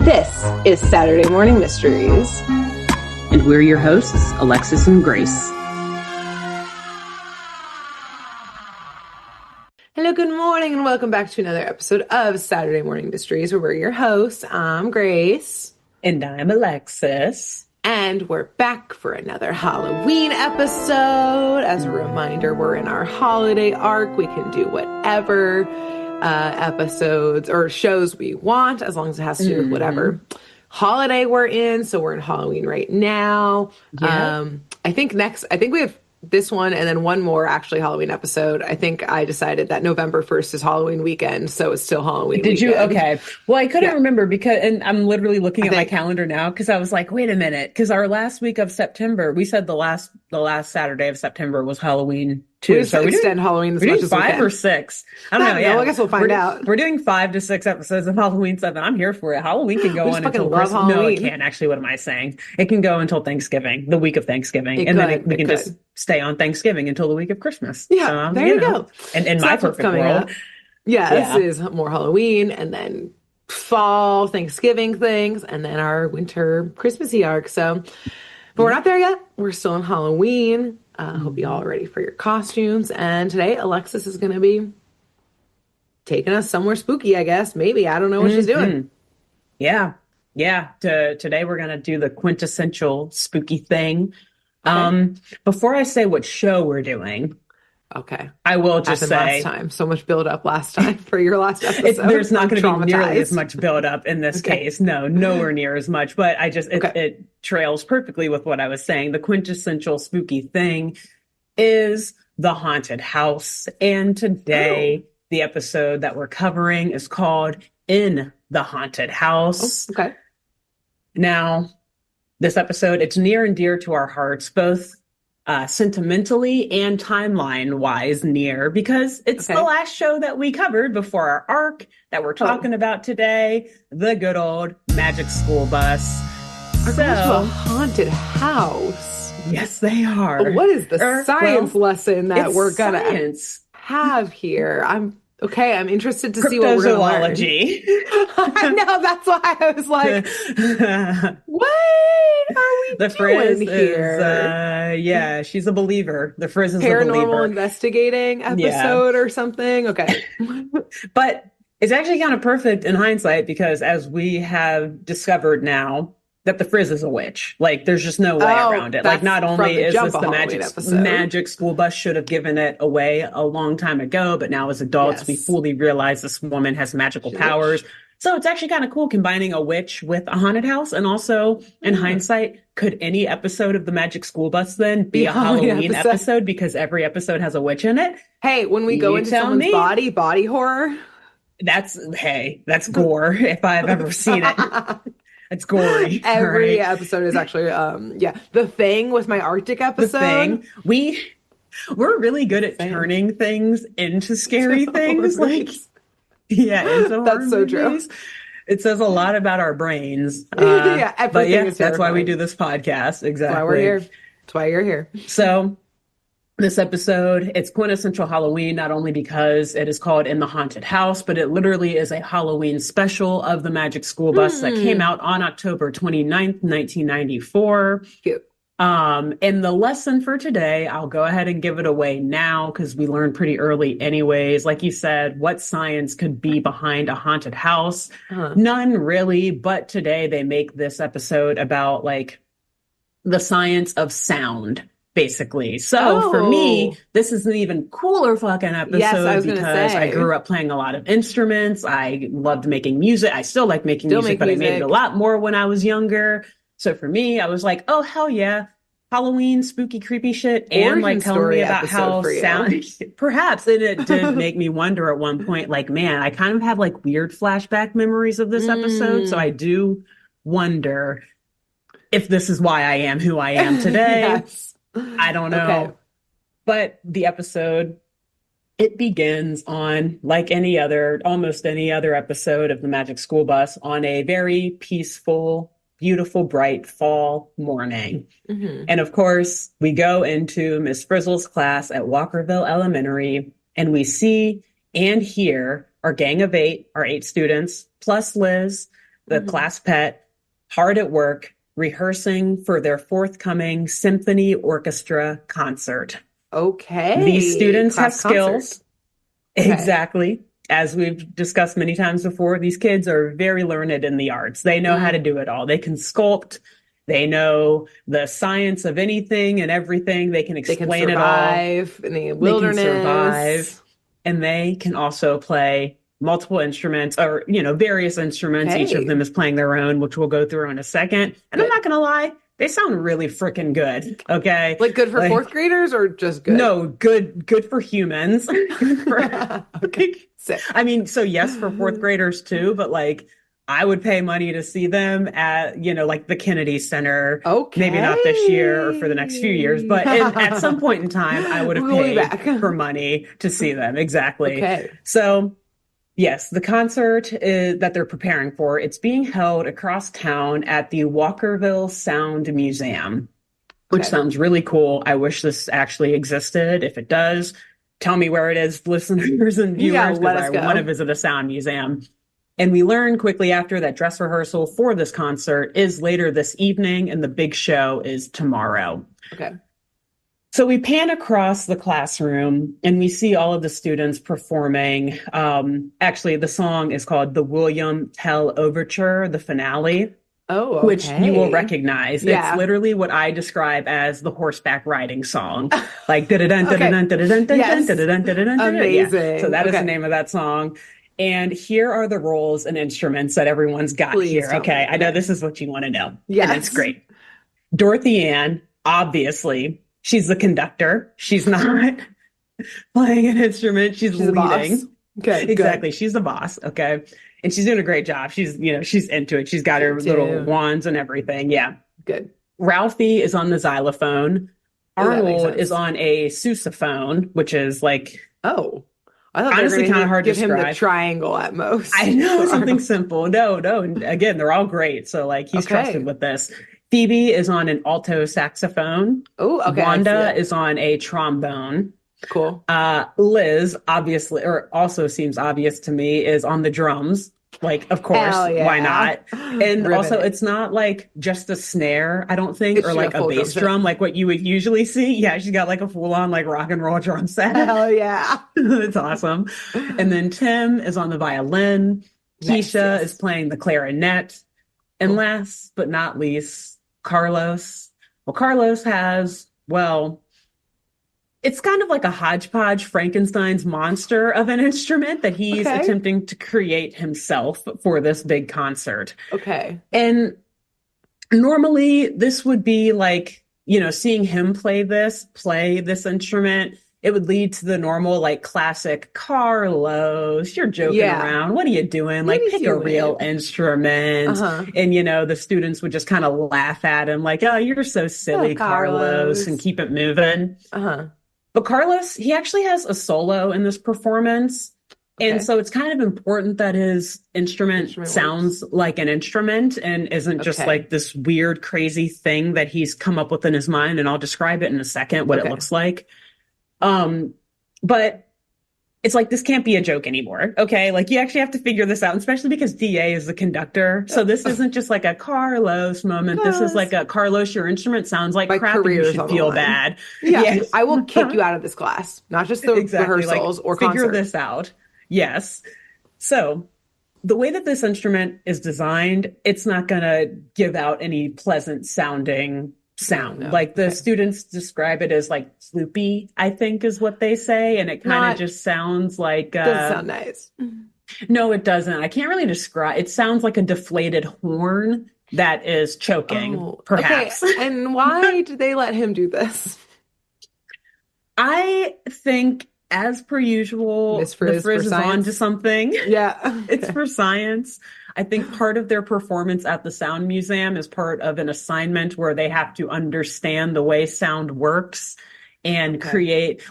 This is Saturday Morning Mysteries. And we're your hosts, Alexis and Grace. Hello, good morning, and welcome back to another episode of Saturday Morning Mysteries, where we're your hosts. I'm Grace. And I'm Alexis. And we're back for another Halloween episode. As a reminder, we're in our holiday arc. We can do whatever episodes or shows we want, as long as it has to do with whatever holiday we're in. So we're in Halloween right now. Yeah. I think we have this one and then one more actually Halloween episode. I think I decided that November 1st is Halloween weekend, so it's still Halloween Did weekend. you? Okay. Well, I couldn't remember because, and I'm literally looking at my calendar now because I was like, wait a minute, because our last week of September, we said the last Saturday of September was Halloween too. We so extend Halloween as much as we can. 5 or 6. I don't know. Yeah, I guess we'll find out. We're doing 5 to 6 episodes of Halloween stuff, and I'm here for it. Halloween can go on until Christmas. No, it can't. Actually, what am I saying? It can go until Thanksgiving, the week of Thanksgiving, then we can just stay on Thanksgiving untle the week of Christmas. Yeah, there you go. And in my perfect world, this is more Halloween, and then fall Thanksgiving things, and then our winter Christmassy arc. So, but we're not there yet. We're still in Halloween. Hope you all are ready for your costumes. And today, Alexis is going to be taking us somewhere spooky, I guess. Maybe. I don't know what she's doing. Yeah. Today, we're going to do the quintessential spooky thing. Okay. Before I say what show we're doing, I will just say last time. So much build up last time for your last episode. There's not going to be nearly as much build up in this case. No, nowhere near as much. But it trails perfectly with what I was saying. The quintessential spooky thing is the haunted house. And today, the episode that we're covering is called In the Haunted House. Oh, okay. Now, this episode, it's near and dear to our hearts, both sentimentally and timeline-wise near, because it's the last show that we covered before our arc that we're talking about today, the good old Magic School Bus. Are going to a haunted house. Yes, they are. What is the science lesson that we're going to have here? I'm interested to see what we're going to learn. I know, that's why I was like, what are we doing here? She's a believer. The Frizz is paranormal a believer. Investigating episode or something. Okay. But it's actually kind of perfect in hindsight because as we have discovered now, that the Frizz is a witch. Like, there's just no way around it. Like, not only is this the magic school bus should have given it away a long time ago, but now as adults, we fully realize this woman has magical powers. So it's actually kind of cool combining a witch with a haunted house. And also, in hindsight, could any episode of the Magic School Bus then be a Halloween episode because every episode has a witch in it? Hey, when we go into someone's body horror. That's gore if I've ever seen it. It's gory. Every episode is actually, The Thing was my Arctic episode. The Thing. We're really good at turning things into scary things. That's so true. It says a lot about our brains. Everything is that's why we do this podcast. Exactly. That's why we're here. That's why you're here. So this episode, it's quintessential Halloween, not only because it is called In the Haunted House, but it literally is a Halloween special of the Magic School Bus that came out on October 29th, 1994. Cute. And the lesson for today, I'll go ahead and give it away now because we learned pretty early anyways. Like you said, what science could be behind a haunted house? None really, but today they make this episode about like the science of sound. Basically. So for me, this is an even cooler fucking episode because I grew up playing a lot of instruments. I loved making music. I still like making music, but I made it a lot more when I was younger. So for me, I was like, oh, hell yeah. Halloween, spooky, creepy shit. And like telling me about how sound, perhaps. And it did make me wonder at one point, like, man, I kind of have like weird flashback memories of this episode. So I do wonder if this is why I am who I am today. I don't know. But the episode, it begins on, like almost any other episode of the Magic School Bus, on a very peaceful, beautiful, bright fall morning. And of course, we go into Miss Frizzle's class at Walkerville Elementary, and we see and hear our gang of 8, our 8 students, plus Liz, the class pet, hard at work, rehearsing for their forthcoming symphony orchestra concert. These Okay. students have Class concert. skills. Okay. Exactly. As we've discussed many times before, these kids are very learned in the arts. They know how to do it all. They can sculpt. They know the science of anything and everything. They can explain it all. Survive in the wilderness. They can survive. And they can also play multiple instruments or, various instruments. Each of them is playing their own, which we'll go through in a second. And I'm not going to lie, they sound really freaking good. Okay. Like good for fourth graders or just good? No, good for humans. Okay. Sick. I mean, so yes, for fourth graders too, but I would pay money to see them at, the Kennedy Center. Okay. Maybe not this year or for the next few years, but at some point in time, I would have paid for money to see them. Exactly. Okay. So yes, the concert that they're preparing for, it's being held across town at the Walkerville Sound Museum, which sounds really cool. I wish this actually existed. If it does, tell me where it is, listeners and viewers, because I want to visit a sound museum. And we learn quickly after that dress rehearsal for this concert is later this evening and the big show is tomorrow. Okay. So we pan across the classroom and we see all of the students performing. Actually, the song is called the William Tell Overture, the finale. Oh, okay. Which you will recognize. Yeah. It's literally what I describe as the horseback riding song. Like, da-da-dun, da-da-dun, da-da-dun, da-da-dun, da-da-dun, da-da-dun. Amazing. So that is the name of that song. And here are the roles and instruments that everyone's got here. Okay, I know this is what you want to know. Yes. And it's great. Dorothy Ann, obviously, she's the conductor. She's not playing an instrument. She's leading. The boss. Okay, exactly. Good. She's the boss. Okay. And she's doing a great job. She's into it. She's got her little wands and everything. Yeah. Good. Ralphie is on the xylophone. Arnold is on a sousaphone, which is I thought honestly kind of hard to describe. Give him the triangle at most. I know, something simple. No. And again, they're all great. So he's trusted with this. Phoebe is on an alto saxophone. Oh, okay. Wanda is on a trombone. Cool. Liz, obviously, or also seems obvious to me, is on the drums. Of course, why not? And also, it's not just a snare, I don't think, or a bass drum, like what you would usually see. Yeah, she's got a full-on rock and roll drum set. Hell yeah. It's awesome. And then Tim is on the violin. Keisha is playing the clarinet. And last but not least, Carlos. Well, Carlos has, it's kind of like a hodgepodge Frankenstein's monster of an instrument that he's attempting to create himself for this big concert. Okay. And normally this would be seeing him play this instrument, it would lead to the normal classic Carlos, you're joking around. What are you doing? Pick a real instrument. And the students would just kind of laugh at him oh, you're so silly, Carlos, and keep it moving. But Carlos, he actually has a solo in this performance. And so it's kind of important that his instrument sounds like an instrument and isn't just this weird, crazy thing that he's come up with in his mind. And I'll describe it in a second, what it looks like. But it's this can't be a joke anymore. Okay. You actually have to figure this out, especially because DA is the conductor. So this isn't just a Carlos moment. This is a Carlos, your instrument sounds like crap and you should feel bad. Yeah. Yes. I will kick you out of this class, not just the rehearsals or figure concert. this out. Yes. So the way that this instrument is designed, it's not going to give out any pleasant sounding sound. No. Students describe it as floopy, I think is what they say. And it kind of just sounds doesn't sound nice. No, it doesn't. I can't really describe. It sounds like a deflated horn that is choking, perhaps. Okay. And why did they let him do this? I think, as per usual, the Frizz is on to something. Yeah. It's for science. I think part of their performance at the Sound Museum is part of an assignment where they have to understand the way sound works and create,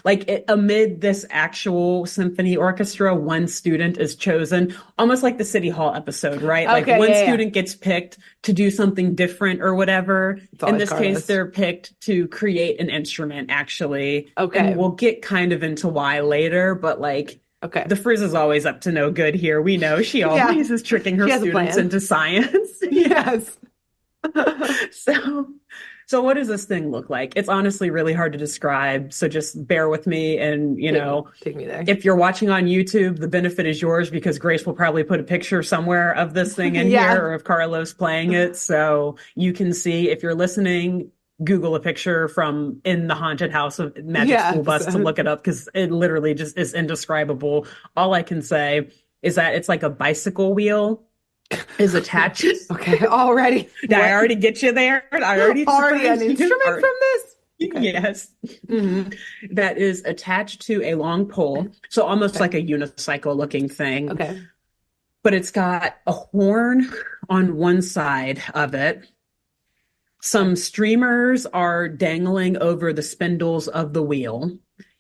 amid this actual symphony orchestra, one student is chosen, almost like the City Hall episode, right? One student gets picked to do something different or whatever. In this case, they're picked to create an instrument, actually. Okay. And we'll get kind of into why later, but Okay. The Frizz is always up to no good here. We know she always is tricking her students into science. Yes. So what does this thing look like? It's honestly really hard to describe. So just bear with me. And, take me there. If you're watching on YouTube, the benefit is yours because Grace will probably put a picture somewhere of this thing in here or of Carlos playing it. So you can see. If you're listening, Google a picture from in the haunted house of Magic School Bus to look it up, because it literally just is indescribable. All I can say is that it's like a bicycle wheel is attached. Okay, already. Did I already get you there? I already an instrument from this? Okay. Yes. Mm-hmm. That is attached to a long pole. So almost like a unicycle looking thing. Okay. But it's got a horn on one side of it. Some streamers are dangling over the spindles of the wheel.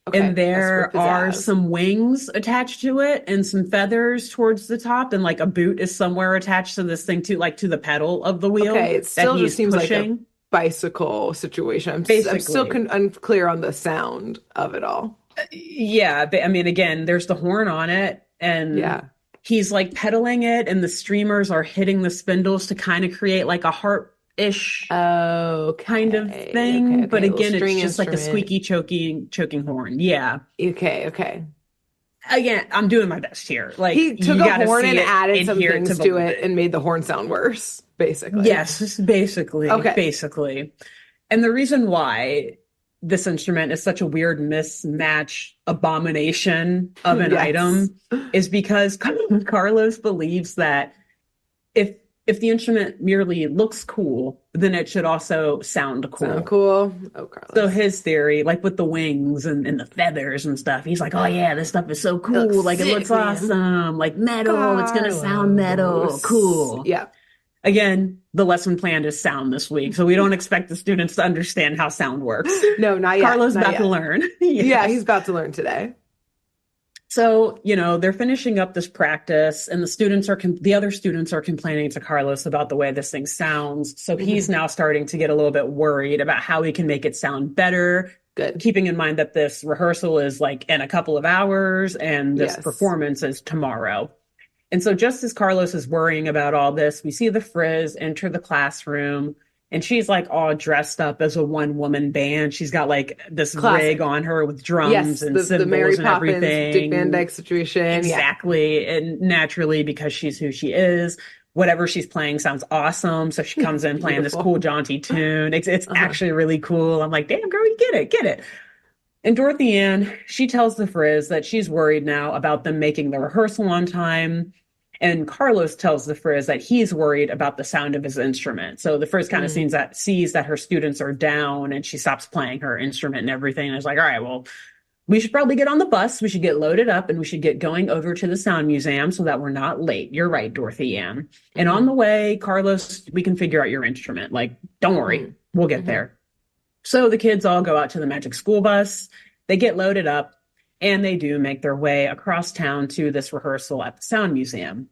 Okay, and there are some wings attached to it and some feathers towards the top. And like a boot is somewhere attached to this thing too, like to the pedal of the wheel. Okay, it still just seems pushing. Like a bicycle situation. I'm still unclear on the sound of it all. Yeah. But, I mean, again, there's the horn on it and he's like pedaling it and the streamers are hitting the spindles to kind of create like a harp-ish kind of thing. Okay. But again, it's just like a squeaky, choking horn. Yeah. Okay. Again, I'm doing my best here. Like he took a horn and added some things to it and made the horn sound worse, basically. Yes, basically. Okay. Basically. And the reason why this instrument is such a weird mismatch abomination of an item is because Carlos believes that if the instrument merely looks cool, then it should also sound cool. Oh, Carlos. So his theory, like with the wings and the feathers and stuff, he's like, oh yeah, this stuff is so cool. It looks awesome. Like metal, Carlos. It's going to sound metal. Cool. Yeah. Again, the lesson plan is sound this week. So we don't expect the students to understand how sound works. No, not yet. Carlos about to learn. Yes. Yeah, he's about to learn today. So, they're finishing up this practice and the other students are complaining to Carlos about the way this thing sounds. So he's now starting to get a little bit worried about how he can make it sound better. Good. Keeping in mind that this rehearsal is like in a couple of hours and this performance is tomorrow. And so just as Carlos is worrying about all this, we see the Frizz enter the classroom. And she's like all dressed up as a one-woman band. She's got like this rig on her with drums and cymbals the Mary and Poppins, everything. Dick Van Dyke situation. Exactly. Yeah. And naturally, because she's who she is, whatever she's playing sounds awesome. So she comes in playing this cool, jaunty tune. It's actually really cool. I'm like, damn, girl, you get it. And Dorothy Ann, she tells the Frizz that she's worried now about them making the rehearsal on time. And Carlos tells the Frizz that he's worried about the sound of his instrument. So the Frizz kind of sees that her students are down and she stops playing her instrument and everything. And it's like, all right, well, we should probably get on the bus. We should get loaded up and we should get going over to the sound museum so that we're not late. You're right, Dorothy Ann. And on the way, Carlos, we can figure out your instrument. Like, don't worry, we'll get there. So the kids all go out to the Magic School Bus. They get loaded up. And they do make their way across town to this rehearsal at the Sound Museum.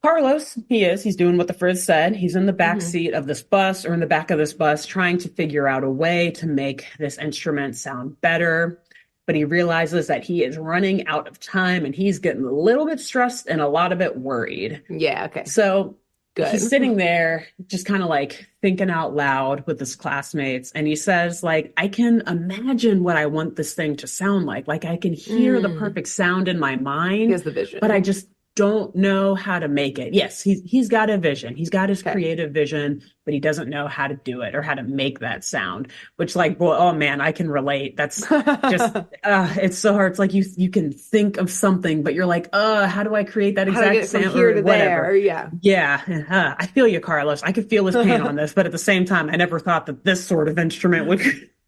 Carlos, he's doing what the Frizz said. He's in the back seat of this bus or in the back of this bus trying to figure out a way to make this instrument sound better. But he realizes that he is running out of time and he's getting a little bit stressed and a lot of it worried. Yeah, okay. So he's sitting there just kind of like thinking out loud with his classmates. And he says, like, I can imagine what I want this thing to sound like. Like I can hear the perfect sound in my mind. He has the vision. But I just don't know how to make it. Yes, he's got a vision. He's got his creative vision, but he doesn't know how to do it or how to make that sound, which like, well, oh man, I can relate. That's just, it's so hard. It's like you can think of something, but you're like, how do I create that exact sound from here to whatever? There? Yeah. Yeah. I feel you, Carlos. I could feel his pain on this, but at the same time, I never thought that this sort of instrument would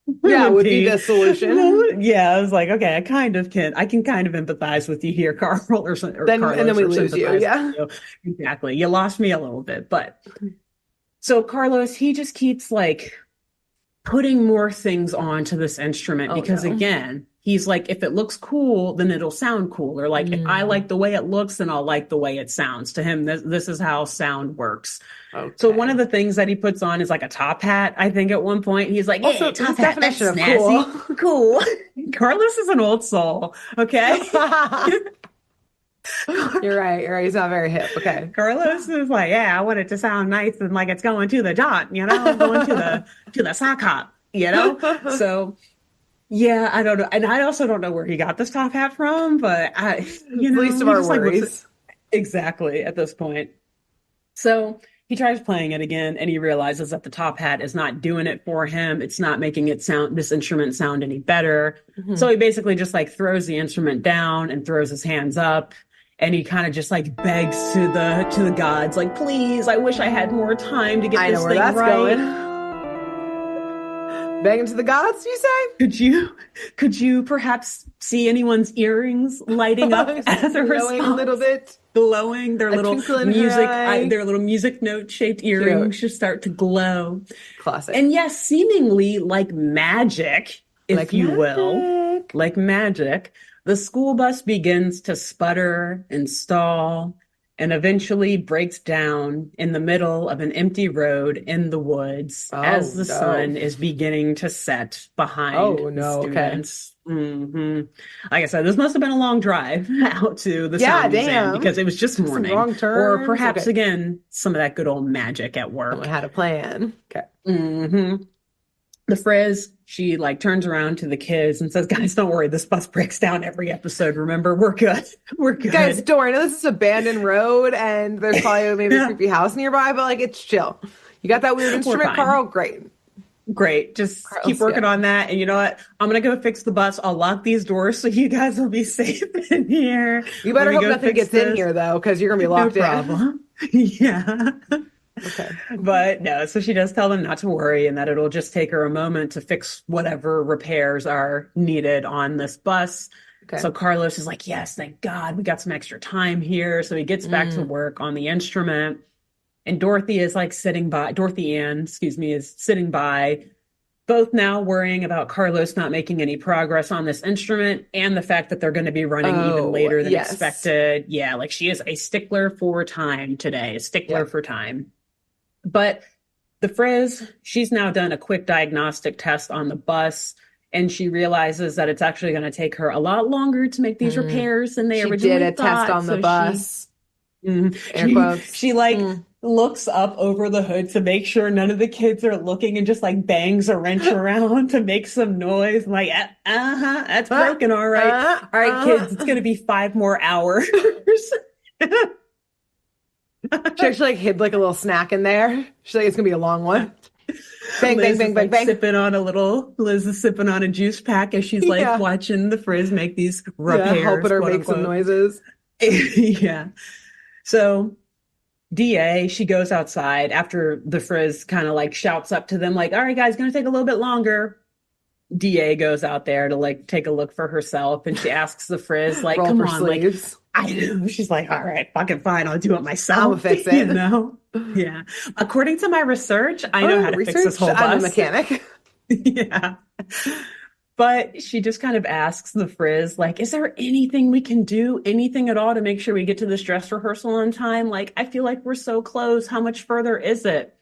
would be the solution. Yeah, I was like, okay, I can kind of empathize with you here, Carl, or Carlos, and then we lose you. Yeah, exactly. You lost me a little bit, but so Carlos, he just keeps like putting more things onto this instrument because again, he's like, if it looks cool, then it'll sound cool. Or like, if I like the way it looks, then I'll like the way it sounds. To him, this is how sound works. Okay. So one of the things that he puts on is like a top hat. I think at one point he's like, Also, "Hey, top his hat, that's definition of snazzy, cool." Carlos is an old soul. Okay. You're right. You're right. He's not very hip. Okay. Carlos is like, yeah, I want it to sound nice and like it's going to the dot, you know, going to the sock hop, you know? So yeah, I don't know. And I also don't know where he got this top hat from, but least of our worries. Exactly at this point. So he tries playing it again and he realizes that the top hat is not doing it for him. It's not making this instrument sound any better. So he basically just like throws the instrument down and throws his hands up. And he kind of just like begs to the gods, like, please, I wish I had more time to get this thing right. Begging to the gods, you say? Could you perhaps see anyone's earrings lighting up as a response? A little bit. Glowing, their little music note shaped earrings just start to glow. Classic. And yes, seemingly like magic, if you will, like magic. The school bus begins to sputter and stall and eventually breaks down in the middle of an empty road in the woods as the sun is beginning to set behind the students. Okay. Like I said, this must have been a long drive out to the sound museum because it was just morning. Wrong turns. Or perhaps, again, some of that good old magic at work. Someone had a plan. Okay. The Frizz, she like turns around to the kids and says, guys, don't worry. This bus breaks down every episode. Remember, we're good. We're good. Guys, don't worry. I know this is an abandoned road and there's probably maybe a creepy house nearby, but like it's chill. You got that weird instrument, Carl? Great. Just keep working on that. And you know what? I'm going to go fix the bus. I'll lock these doors so you guys will be safe in here. You better hope nothing gets in here though, because you're going to be locked in. No problem. Yeah. Okay. But no, so she does tell them not to worry and that it'll just take her a moment to fix whatever repairs are needed on this bus. Okay. So Carlos is like, yes, thank God we got some extra time here. So he gets back to work on the instrument and Dorothy is like Dorothy Ann, is sitting by, both now worrying about Carlos not making any progress on this instrument and the fact that they're going to be running even later than expected. Yeah, like she is a stickler for time today, for time. But the Frizz, she's now done a quick diagnostic test on the bus, and she realizes that it's actually going to take her a lot longer to make these repairs than they originally thought. She did a test on the bus. Air quotes. She looks up over the hood to make sure none of the kids are looking and just like bangs a wrench around to make some noise. I'm like, that's broken. All right. All right, kids, it's going to be 5 more hours. She actually like hid like a little snack in there. She's like, it's gonna be a long one. Bang, bang, bang, bang, bang. Liz is sipping on a juice pack as she's like watching the Frizz make these repairs. Helping her make some noises. Yeah. So DA, she goes outside after the Frizz kind of like shouts up to them like, all right, guys, gonna take a little bit longer. DA goes out there to like take a look for herself and she asks the Frizz like, come on, sleeves. Like, I know. She's like, all right, fucking fine. I'll do it myself. I'll fix it. You know? Yeah. According to my research, I know how to fix this whole bus. I'm a mechanic. Yeah. But she just kind of asks the Frizz, like, is there anything we can do? Anything at all to make sure we get to this dress rehearsal on time? Like, I feel like we're so close. How much further is it?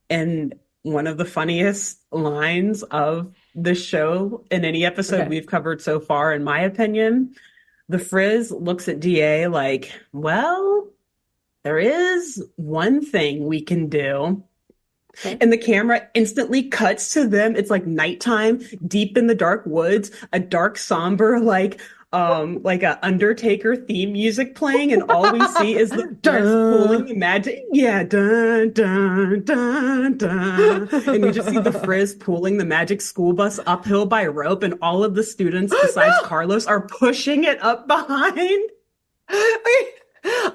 And one of the funniest lines of the show in any episode we've covered so far, in my opinion, the Frizz looks at DA like, well, there is one thing we can do. Okay. And the camera instantly cuts to them. It's like nighttime, deep in the dark woods, a dark, somber, like a Undertaker theme music playing, and all we see is the Frizz pulling the magic. Yeah, dun dun dun dun. And you just see the Frizz pulling the magic school bus uphill by rope, and all of the students, besides Carlos, are pushing it up behind.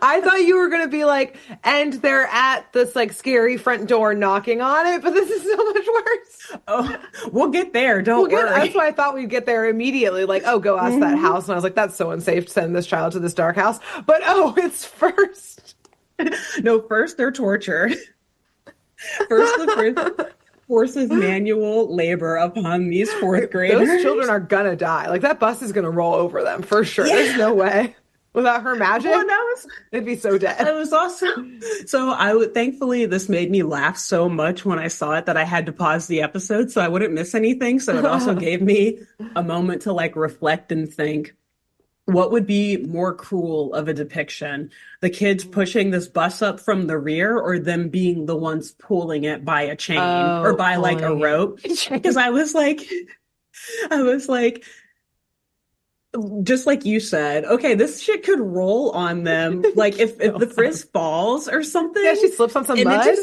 I thought you were going to be like, and they're at this like scary front door knocking on it, but this is so much worse. Oh, we'll get there. Don't worry. That's why I thought we'd get there immediately. Like, oh, go ask that house. And I was like, that's so unsafe to send this child to this dark house. But oh, it's first. No, first they're tortured. First forces manual labor upon these fourth graders. Those children are gonna die. Like that bus is gonna roll over them for sure. Yeah. There's no way. Without her magic, Well, that was they'd be so dead. it was awesome. So thankfully this made me laugh so much when I saw it that I had to pause the episode so I wouldn't miss anything. So it also gave me a moment to like reflect and think, what would be more cruel of a depiction? The kids pushing this bus up from the rear or them being the ones pulling it by a chain or by like a rope? Because I was like, just like you said, okay, this shit could roll on them. Like if the Frisk falls or something. Yeah, she slips on some mud.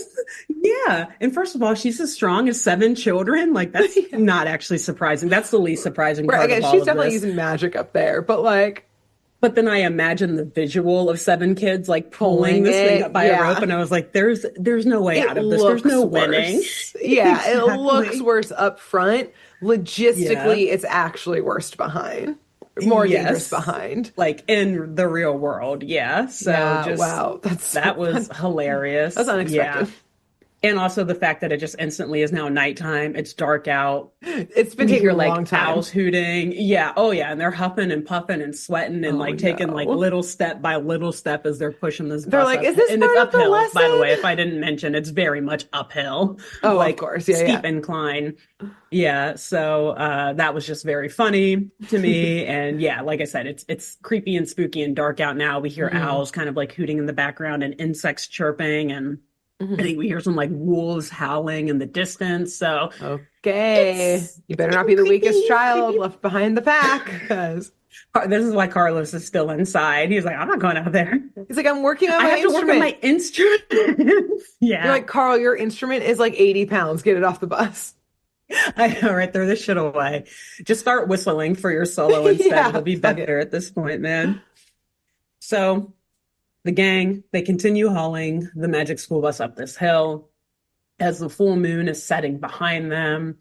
Yeah. And first of all, she's as strong as 7 children. Like that's not actually surprising. That's the least surprising part again, of all she's of definitely this. using magic up there, but like. But then I imagine the visual of 7 kids like pulling this thing up by a rope, and I was like, "There's no way out of this. There's no winning." Yeah, Exactly. It looks worse up front. Logistically, it's actually worse behind. More dangerous behind. Like in the real world, yeah. So wow, that was hilarious. That's unexpected. Yeah. And also the fact that it just instantly is now nighttime. It's dark out. It's been taking a long time. Owls hooting. Yeah. Oh yeah. And they're huffing and puffing and sweating and taking like little step by little step as they're pushing this bus. They're like, up. is this and part it's of the uphill, lesson? by the way, if I didn't mention, it's very much uphill. Oh, like, of course. Yeah. Steep incline. Yeah. So that was just very funny to me. And yeah, like I said, it's creepy and spooky and dark out now. We hear owls kind of like hooting in the background and insects chirping, and I think we hear some like wolves howling in the distance. So okay, you better not be the weakest child left behind the pack, because this is why Carlos is still inside. He's like, I'm not going out there. He's like, I'm working on my instrument. I have to work on my instrument. Yeah. You're like, Carl, your instrument is like 80 pounds. Get it off the bus. I know, right? Throw this shit away. Just start whistling for your solo instead. It'll be better at this point, man. So the gang, they continue hauling the magic school bus up this hill as the full moon is setting behind them.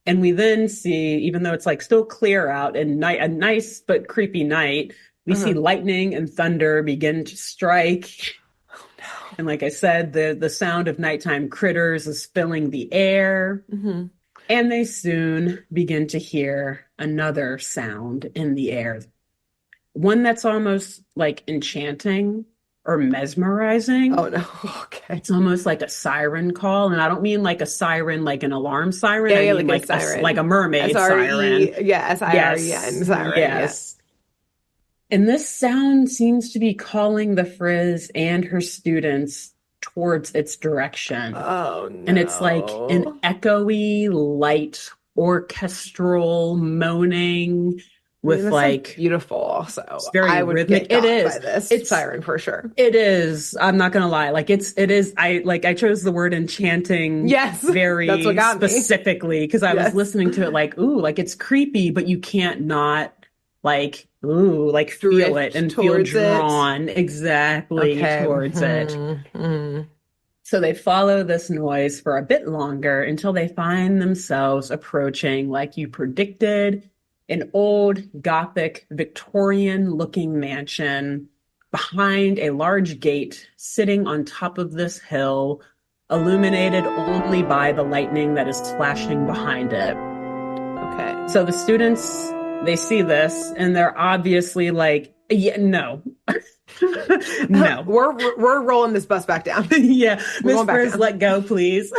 And we then see, even though it's like still clear out and a nice but creepy night, we see lightning and thunder begin to strike. Oh, no. And like I said, the sound of nighttime critters is filling the air. And they soon begin to hear another sound in the air. One that's almost like enchanting or mesmerizing. Oh, no. Okay. It's almost like a siren call. And I don't mean like a siren, like an alarm siren. Yeah, I mean like a siren. Like a mermaid siren. Yeah, S-I-R-E-N siren. Yes. And this sound seems to be calling the Frizz and her students towards its direction. Oh, no. And it's like an echoey, light, orchestral moaning with like beautiful. Also, it's very I would rhythmic. Get it is. By this it's siren for sure. It is. I'm not gonna lie. Like it is. I chose the word enchanting. Yes, very that's what got specifically because I was listening to it like, ooh, like it's creepy, but you can't not like, ooh, like feel it and feel drawn exactly towards it. So they follow this noise for a bit longer until they find themselves approaching, like you predicted, an old Gothic Victorian-looking mansion behind a large gate sitting on top of this hill, illuminated only by the lightning that is flashing behind it. Okay. So the students, they see this and they're obviously like, yeah, no. No, we're rolling this bus back down. Yeah, Miss Frizz, let go, please.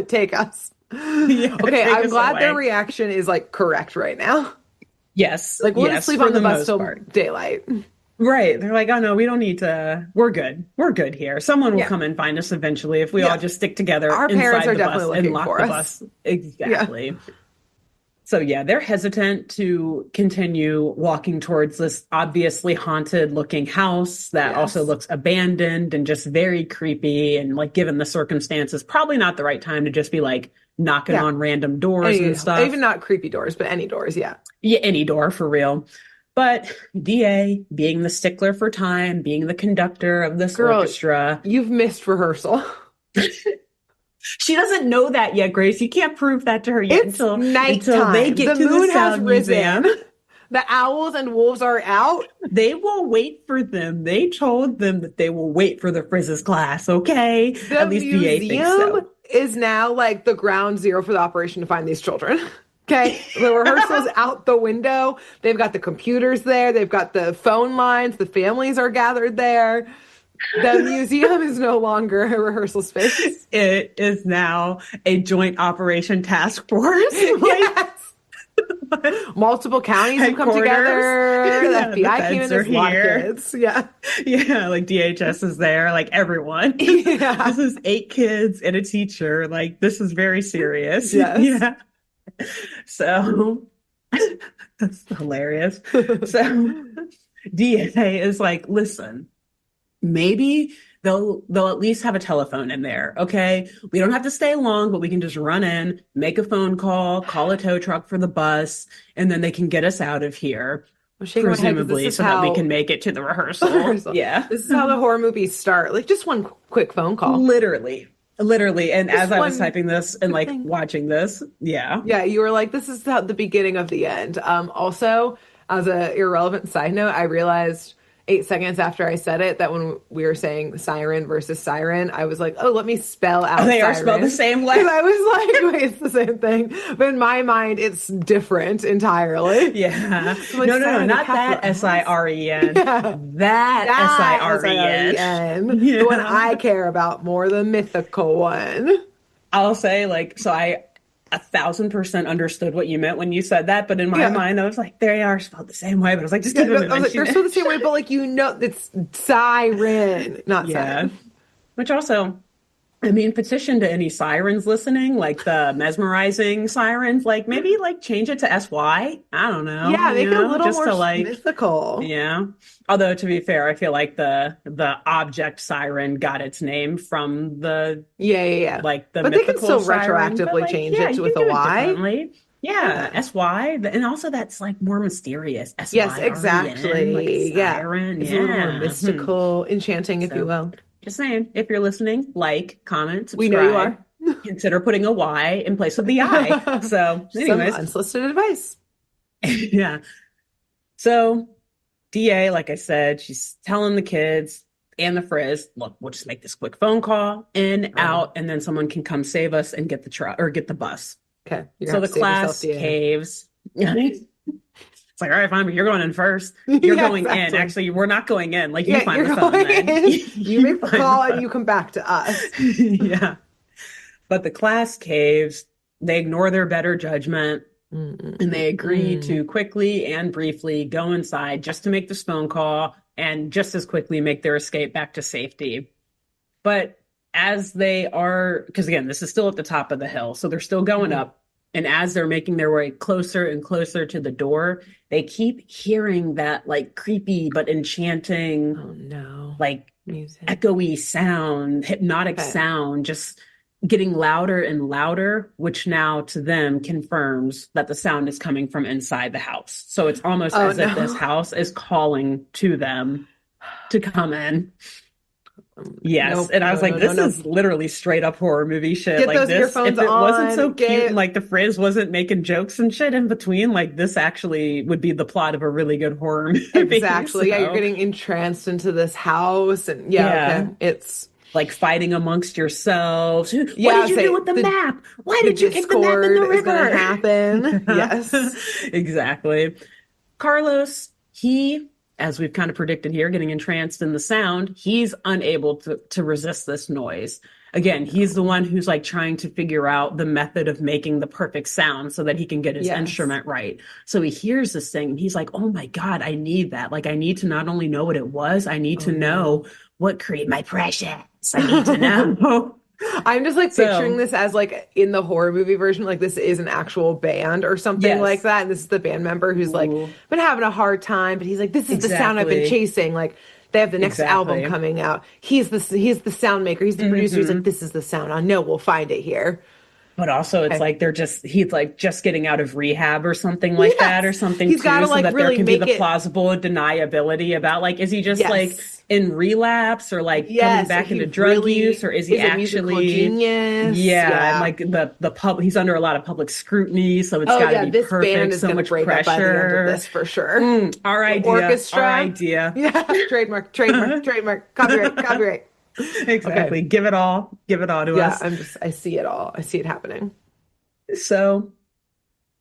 Take us. Yeah, okay, I'm glad their reaction is like correct right now. Yes, like we'll just sleep on the bus till daylight. Right? They're like, oh no, we don't need to. We're good. We're good here. Someone will come and find us eventually if we all just stick together. Our parents are definitely looking for us. Bus. Exactly. Yeah. So yeah, they're hesitant to continue walking towards this obviously haunted looking house that also looks abandoned and just very creepy. And like, given the circumstances, probably not the right time to just be like knocking on random doors and stuff. Even not creepy doors, but any doors. Yeah. Yeah. Any door for real. But DA, being the stickler for time, being the conductor of this orchestra. You've missed rehearsal. She doesn't know that yet, Grace. You can't prove that to her yet until they get to the sound museum. The owls and wolves are out. They will wait for them. They told them that they will wait for the Frizz's class, okay? The At least DA thinks museum so. is now like the ground zero for the operation to find these children. Okay, the rehearsal's out the window. They've got the computers there. They've got the phone lines. The families are gathered there. The museum is no longer a rehearsal space. It is now a joint operation task force. Yes. Multiple counties have come together. The FBI came in. There's a lot of kids. Yeah. Yeah, like DHS is there, like everyone. Yeah. This is 8 kids and a teacher. Like, this is very serious. Yes. Yeah. So that's hilarious. So DA is like, listen, maybe they'll at least have a telephone in there. Okay. We don't have to stay long, but we can just run in, make a phone call a tow truck for the bus, and then they can get us out of here. Presumably, so that we can make it to the rehearsal. Yeah. This is how the horror movies start. Like just one quick phone call. Literally. And just as I was typing this and like watching this, yeah. Yeah, you were like, this is the beginning of the end. Also, as an irrelevant side note, I realized 8 seconds after I said it that when we were saying siren versus siren, I was like, oh, let me spell out they siren. are spelled the same way. I was like, wait, it's the same thing. But in my mind, it's different entirely. Yeah. Like, no, not that SIREN. Yeah. That SIREN. Yeah. The one I care about more, the mythical one. I'll say, like, so I 1,000% understood what you meant when you said that, but in my mind, I was like, they are spelled the same way. But I was like, just keep it. I was like, they're spelled the same way, but like it's siren, not siren. Which also, I mean, petition to any sirens listening, like the mesmerizing sirens, like maybe like change it to SY. I don't know. Yeah, make it a little just more to, like, mythical. Yeah. Although to be fair, I feel like the object siren got its name from the like the but they can still siren, retroactively like, change it with a Y. Yeah, SY, and also that's like more mysterious. SY, yes, exactly. Like siren. It's a little more mystical, enchanting, if you will. Just saying, if you're listening, like, comment, subscribe. We know you are. Consider putting a Y in place of the I. So, anyways. Some unsolicited advice. Yeah. So, DA, like I said, she's telling the kids and the Frizz, look, we'll just make this quick phone call, out, and then someone can come save us and get the truck or get the bus. Okay. So the class caves. It's like, all right, fine, but you're going in first. You're going in. Actually, we're not going in. Like, you find the phone then. You make the call and you come back to us. Yeah. But the class caves, they ignore their better judgment and they agree to quickly and briefly go inside just to make this phone call and just as quickly make their escape back to safety. But as they are, because again, this is still at the top of the hill, so they're still going up. And as they're making their way closer and closer to the door, they keep hearing that like creepy but enchanting, like music, echoey sound, hypnotic sound, just getting louder and louder, which now to them confirms that the sound is coming from inside the house. So it's almost as if this house is calling to them to come in. Yes. And I was like, this is literally straight up horror movie shit. Get like those this, earphones if it on, wasn't so cute and like the Frizz wasn't making jokes and shit in between, like this actually would be the plot of a really good horror movie. Exactly. So. Yeah, you're getting entranced into this house and okay. It's like fighting amongst yourselves. What did you do with the map? Why did you kick the map in the river? Is gonna happen. Yes. Exactly. Carlos, as we've kind of predicted here, getting entranced in the sound, he's unable to resist this noise. Again, he's the one who's like trying to figure out the method of making the perfect sound so that he can get his instrument right. So he hears this thing and he's like, oh my God, I need that. Like, I need to not only know what it was, I need to know what created my precious. I need to know. I'm just like picturing this as like in the horror movie version, like this is an actual band or something like that. And this is the band member who's like been having a hard time, but he's like, this is the sound I've been chasing. Like they have the next album coming out. He's the sound maker. He's the producer. He's like, this is the sound. I know we'll find it here. But also it's Okay. like he's like just getting out of rehab or something like that, or Yes. something He's got too, to so like that there really can be make the it. plausible deniability about like, is he just like Yes. in relapse or like coming Yes. Or back he into drug use, really or is he is a musical actually, genius. yeah, and Yeah. like the he's under a lot of public scrutiny, so it's Oh got to yeah, be this band perfect, is so going to much break up by the end of pressure. this for sure. Our The idea, our orchestra. idea. Yeah, trademark, copyright, copyright. Okay. Exactly. Give it all to Yeah, us. I see it all. I see it happening. So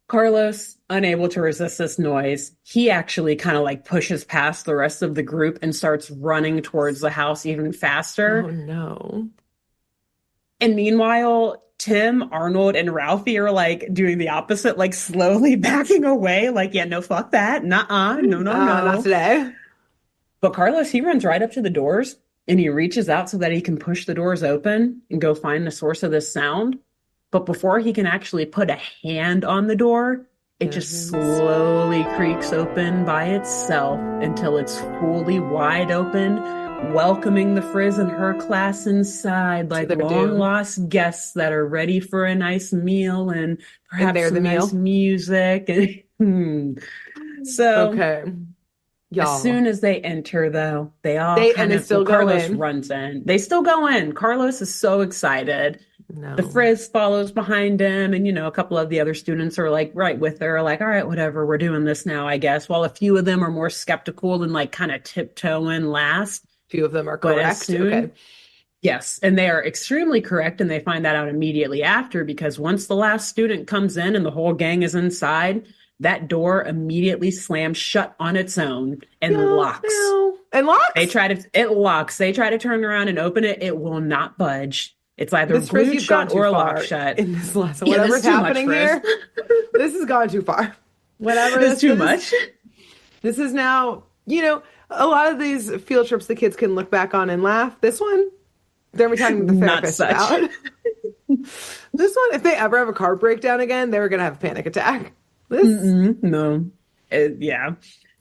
Carlos, unable to resist this noise, he actually kind of like pushes past the rest of the group and starts running towards the house even faster. Oh no. And meanwhile, Tim, Arnold, and Ralphie are like doing the opposite, like slowly backing away, like, yeah, no, fuck that. Nuh-uh. No, no, Not no. today. But Carlos, he runs right up to the doors and he reaches out so that he can push the doors open and go find the source of this sound. But before he can actually put a hand on the door, it just Doesn't. slowly creaks open by itself until it's fully wide open, welcoming the Frizz and her class inside To like their long doom. lost guests that are ready for a nice meal and And perhaps they're the some nice meal. music. So Okay. as Y'all. soon as they enter, though, they all kind They of, well, still go Carlos in. runs in. They still go in. Carlos is so excited. The No. Frizz follows behind him, and, a couple of the other students are like right with her, like, all right, whatever, we're doing this now, I guess. While a few of them are more skeptical and like kind of tiptoeing last. Few of them are But as correct. Okay. soon, yes, and they are extremely correct, and they find that out immediately after because once the last student comes in and the whole gang is inside, that door immediately slams shut on its own and No, locks. no. And locks? It locks. They try to turn around and open it. It will not budge. It's either Miss Frizz, glued you've gone shut too or locked far shut. in this lesson. Yeah, this Whatever's is too much, happening Frizz. here, this has gone too far. Whatever It's this too is, much. this is now, a lot of these field trips the kids can look back on and laugh. This one, they're gonna be talking to the Not therapist such. about. This one, if they ever have a car breakdown again, they were gonna have a panic attack. This, No. Yeah.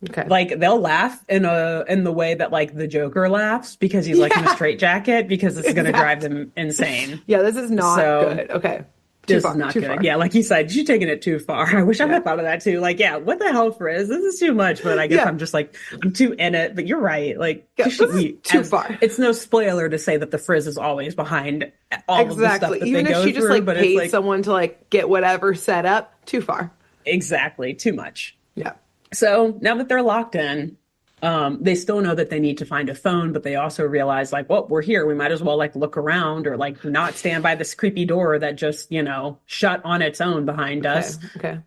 okay. Like they'll laugh in the way that like the Joker laughs because he's like in a Yeah. straitjacket because it's gonna drive Exactly. them insane. Yeah, this is not So good. Okay. Too this far. is not Too good. far. Yeah, like you said, you're taking it too far. I wish I Yeah. had thought of that too. Like, yeah, what the hell, Frizz? This is too much. But I guess Yeah. I'm just like, I'm too in it. But you're right. Like, Yeah, this is too far. it's no spoiler to say that the Frizz is always behind all of the stuff Exactly. that Even they if go she just through. like But it's paid like, someone to like get whatever set up, too far. exactly, too much. Yeah. So now that they're locked in, they still know that they need to find a phone, but they also realize like, well, we're here. We might as well like look around or like not stand by this creepy door that just, shut on its own behind us. Okay.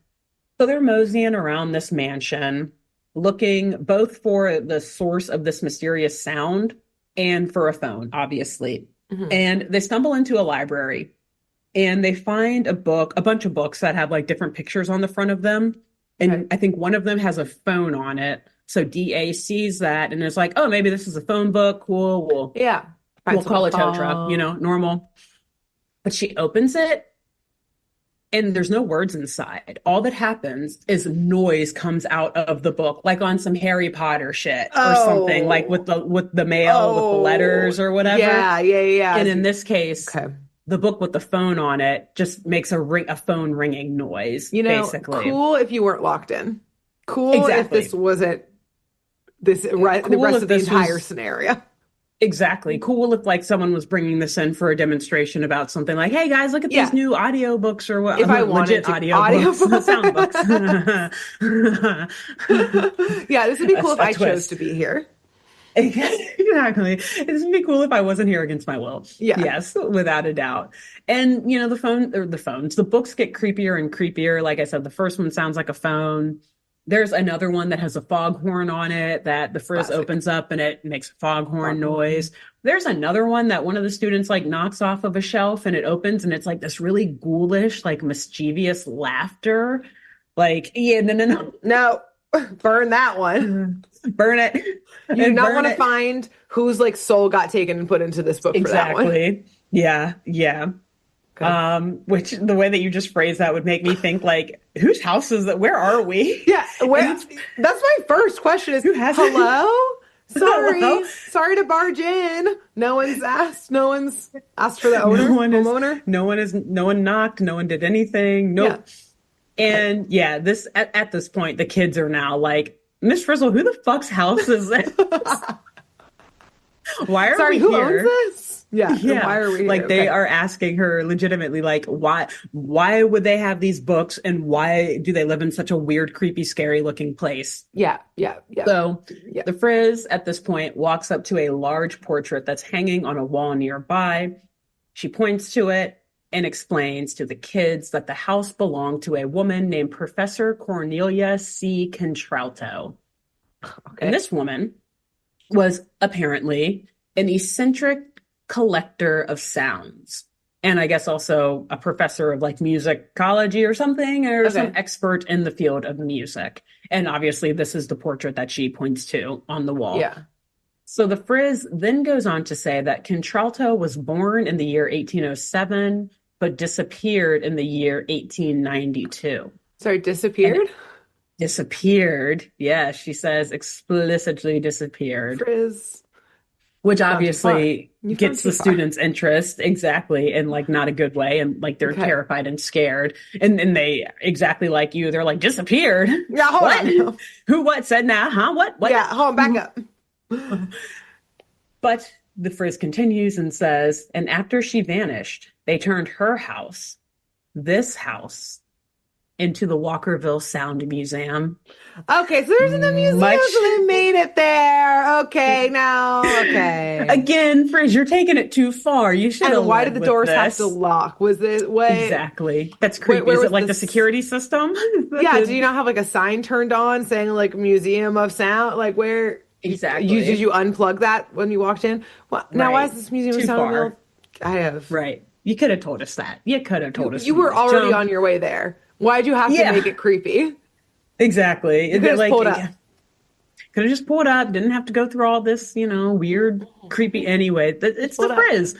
So they're moseying around this mansion, looking both for the source of this mysterious sound and for a phone, obviously. Mm-hmm. And they stumble into a library and they find a bunch of books that have like different pictures on the front of them. And Okay. I think one of them has a phone on it. So DA sees that and is like, oh, maybe this is a phone book. Cool. Yeah. We'll call a tow truck, normal. But she opens it and there's no words inside. All that happens is noise comes out of the book, like on some Harry Potter shit or something, like with the mail, with the letters or whatever. Yeah. And in this case, Okay. the book with the phone on it just makes a phone ringing noise, basically. Cool if you weren't locked in. Cool Exactly. if this wasn't the Cool rest if of the this entire was- scenario. Exactly. Cool if like someone was bringing this in for a demonstration about something like, hey guys, look at these new audiobooks or what. If I wanted legit to. audiobooks, sound books. Yeah, this would be cool if A I chose twist. to be here. Exactly. This would be cool if I wasn't here against my will. Yeah. Yes, without a doubt. And the books get creepier and creepier. Like I said, the first one sounds like a phone. There's another one that has a foghorn on it that the Frizz Classic. opens up and it makes a foghorn noise. There's another one that one of the students like knocks off of a shelf and it opens and it's like this really ghoulish, like mischievous laughter. Like, yeah, no. No, burn that one. Burn it. You do not want to find whose like soul got taken and put into this book for that one. Exactly. Yeah. Okay. Which the way that you just phrased that would make me think like, whose house is that? Where are we? Yeah, that's my first question is, Who has it? hello? Sorry. Sorry to barge in. No one's asked. No one's asked for the owner, homeowner. No one knocked. No one did anything. Nope. Yeah. And yeah, at this point, the kids are now like, Miss Frizzle, who the fuck's house is this? Why are we who here? owns this? Yeah. Why are we here? Like they are asking her legitimately, like, why would they have these books and why do they live in such a weird, creepy, scary looking place? Yeah. So the Frizz at this point walks up to a large portrait that's hanging on a wall nearby. She points to it and explains to the kids that the house belonged to a woman named Professor Cornelia C. Contralto. Okay. And this woman was apparently an eccentric collector of sounds. And I guess also a professor of like musicology or something, or some expert in the field of music. And obviously this is the portrait that she points to on the wall. Yeah. So the Frizz then goes on to say that Contralto was born in the year 1807, but disappeared in the year 1892. Sorry, disappeared? Disappeared. Yeah, she says explicitly disappeared. Frizz. Which obviously gets the students' interest, exactly, in like not a good way, and like they're terrified and scared, and they exactly like you, they're like disappeared. Yeah, hold on. Who? What said now? Huh? What? Yeah, hold on, back up. But the Frizz continues and says, and after she vanished, they turned her house, this house, into the Walkerville Sound Museum. Okay, so there's in the museum, so they made it there. Okay, now, okay. Again, Frizz, you're taking it too far. You should have. And why did the doors have to lock? Was it exactly? That's creepy. Is it like the security system? Yeah. Do you not have like a sign turned on saying like Museum of Sound? Like where? Exactly. Did you unplug that when you walked in? Well, now why is this Museum of Sound? I have. Right. You could have told us that. You could have told us. You were already on your way there. Why'd you have to make it creepy? Exactly. You could have pulled up. Could have just pulled up. Didn't have to go through all this, weird, creepy anyway. It's the Frizz.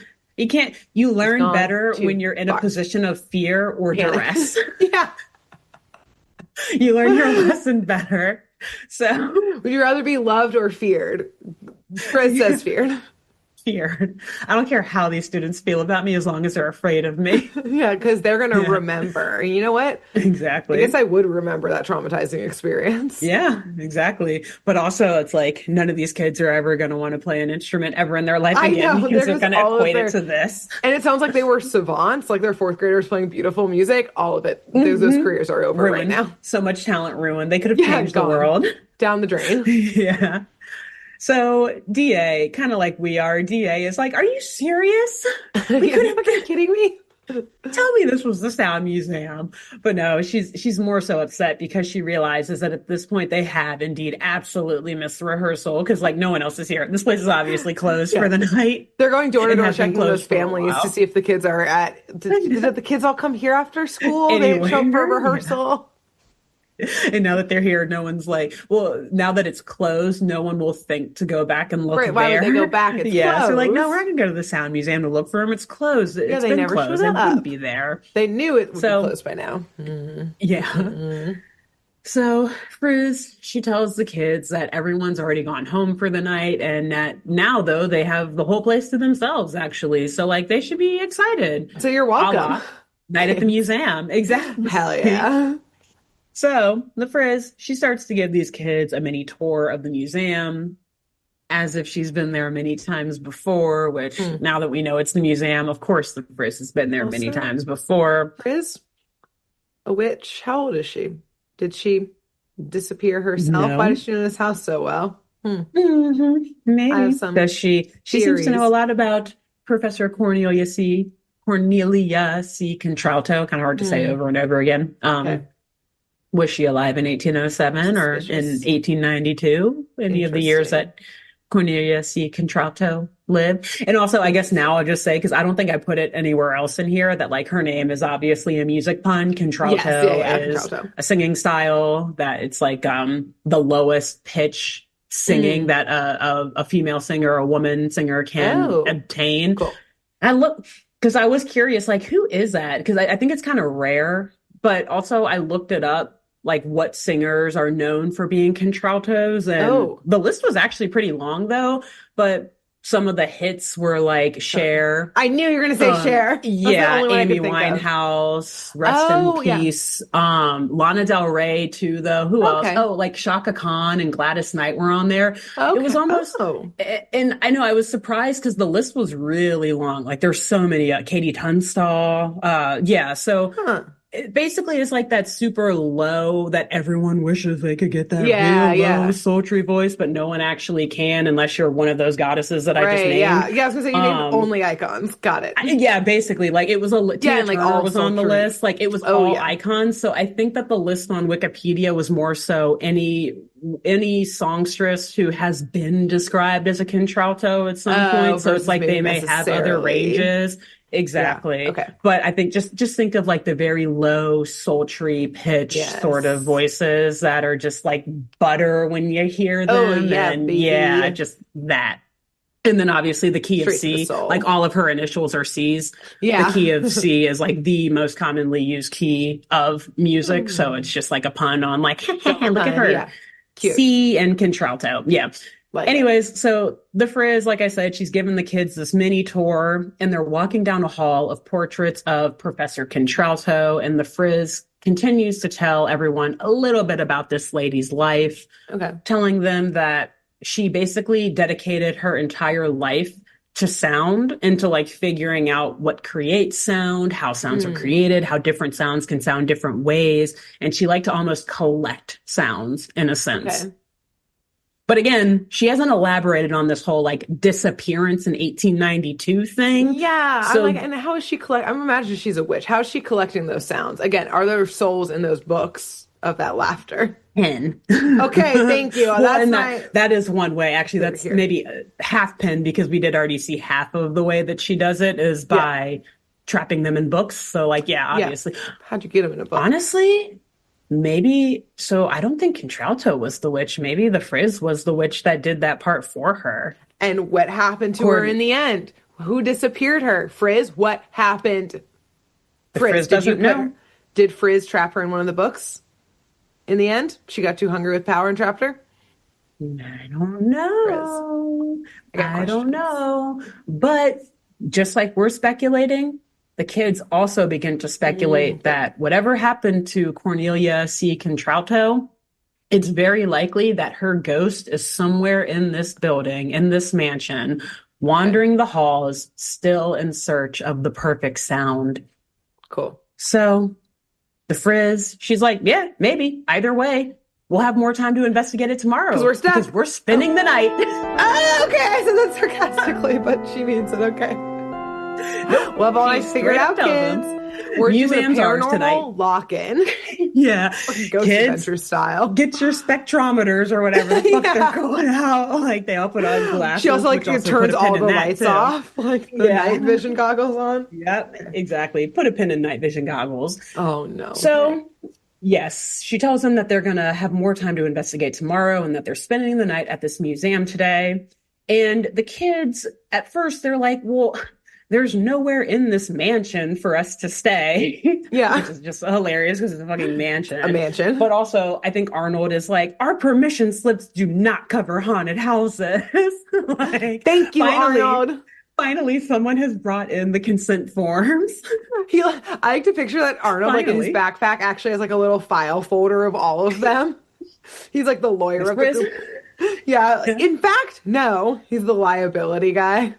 You learn better when you're in a position of fear or duress. Yeah. You learn your lesson better. So would you rather be loved or feared? Frizz says feared. Feared. I don't care how these students feel about me as long as they're afraid of me. Yeah, because they're going to remember. You know what? Exactly. I guess I would remember that traumatizing experience. Yeah, exactly. But also, it's like none of these kids are ever going to want to play an instrument ever in their life again because they're going to equate it to this. And it sounds like they were savants, like they're fourth graders playing beautiful music. All of it. Those careers are over right now. So much talent ruined. They could have changed the world. Down the drain. Yeah. So DA, kind of like we are, DA is like, are you serious? Are you kidding me? Tell me this was the Sound Museum. But no, she's more so upset because she realizes that at this point they have indeed absolutely missed the rehearsal because like no one else is here. This place is obviously closed for the night. They're going door to door checking those families to see if the kids are did the kids all come here after school? Anyway, they show up for rehearsal. And now that they're here, no one's like, well, now that it's closed, no one will think to go back and look there. Why would they go back? It's closed. So like, no, we're not going to go to the Sound Museum to look for them. It's closed. Yeah, it's been never closed. It wouldn't be there. They knew it would be closed by now. Mm-hmm. Yeah. Mm-hmm. So Frizz, she tells the kids that everyone's already gone home for the night and that now, though, they have the whole place to themselves, actually. So, like, they should be excited. So you're welcome. Night at the museum. Exactly. Hell yeah. So the Frizz, she starts to give these kids a mini tour of the museum as if she's been there many times before, which now that we know it's the museum, of course the Frizz has been there many times before. Frizz? A witch? How old is she? Did she disappear herself? No. Why does she know this house so well? Maybe. I have some Does she seems to know a lot about Professor Cornelia C. Contralto. Kind of hard to say over and over again. Was she alive in 1807 or in 1892? Any of the years that Cornelia C. Contralto lived? And also, I guess now I'll just say, because I don't think I put it anywhere else in here, that like her name is obviously a music pun. Contralto is a singing style that it's like the lowest pitch singing that a female singer, a woman singer can obtain. Cool. I look because I was curious, like, who is that? Because I think it's kind of rare, but also I looked it up. like what singers are known for being contraltos. And the list was actually pretty long though, but some of the hits were like Cher. I knew you were going to say Cher. Yeah, Amy Winehouse, rest in peace. Yeah. Lana Del Rey too, though. Who else? Oh, like Shaka Khan and Gladys Knight were on there. It was almost, and I know I was surprised because the list was really long. Like there's so many, Katie Tunstall. It basically is like that super low that everyone wishes they could get that real low, sultry voice, but no one actually can unless you're one of those goddesses that I just named. Yeah, I was gonna say you named only icons. Got it. Basically, like it was Tina Turner all was on the list. Like it was all icons. So I think that the list on Wikipedia was more so any songstress who has been described as a contralto at some point. So it's like they may have other ranges. Exactly. Yeah. Okay. But I think just think of like the very low, sultry pitch sort of voices that are just like butter when you hear them. Just that. And then obviously the key of C, like all of her initials are C's. Yeah. The key of C is like the most commonly used key of music. So it's just like a pun on like, look at her. Yeah. Cute. C and contralto. Yeah. Anyways, so the Frizz, like I said, she's given the kids this mini tour and they're walking down a hall of portraits of Professor Contralto, and the Frizz continues to tell everyone a little bit about this lady's life, telling them that she basically dedicated her entire life to sound and to like figuring out what creates sound, how sounds are created, how different sounds can sound different ways. And she liked to almost collect sounds in a sense. Okay. But again, she hasn't elaborated on this whole like disappearance in 1892 thing. Yeah. So, I'm like, and how is she I'm imagining she's a witch. How is she collecting those sounds? Again, are there souls in those books of that laughter? Pen. Okay, thank you. That is one way. Actually, that's maybe half pen because we did already see half of the way that she does it is by trapping them in books. So like, obviously. How'd you get them in a book? Honestly, maybe. So I don't think Contralto was the witch. Maybe the Frizz was the witch that did that part for her. And what happened to her in the end? Who disappeared her? Frizz? What happened? Frizz doesn't know. Did Frizz trap her in one of the books? In the end, she got too hungry with power and trapped her? I don't know. I don't know. But just like we're speculating, the kids also begin to speculate that whatever happened to Cornelia C. Contralto, it's very likely that her ghost is somewhere in this building, in this mansion, wandering the halls, still in search of the perfect sound. Cool. So the Frizz, she's like, yeah, maybe. Either way, we'll have more time to investigate it tomorrow. Because we're stuck. Because we're spending the night. Oh, okay. I said that sarcastically, but she means it. Okay. Nope. Well, I've always figured out, kids. We're museums doing a paranormal tonight. Lock-in. Yeah. Ghost adventure style. Get your spectrometers or whatever the fuck they're going out. Like, they all put on glasses. She also, turns all the lights off. Like, the night vision goggles on. Yep, exactly. Put a pin in night vision goggles. Oh, no. So, yes, she tells them that they're going to have more time to investigate tomorrow and that they're spending the night at this museum today. And the kids, at first, they're like, well, there's nowhere in this mansion for us to stay. Yeah. Which is just hilarious because it's a fucking mansion. A mansion. But also, I think Arnold is like, our permission slips do not cover haunted houses. Like, thank you, Arnold. Finally, someone has brought in the consent forms. I like to picture that Arnold, like in his backpack, actually has like a little file folder of all of them. He's like the lawyer of the group. Yeah. In fact, no, he's the liability guy.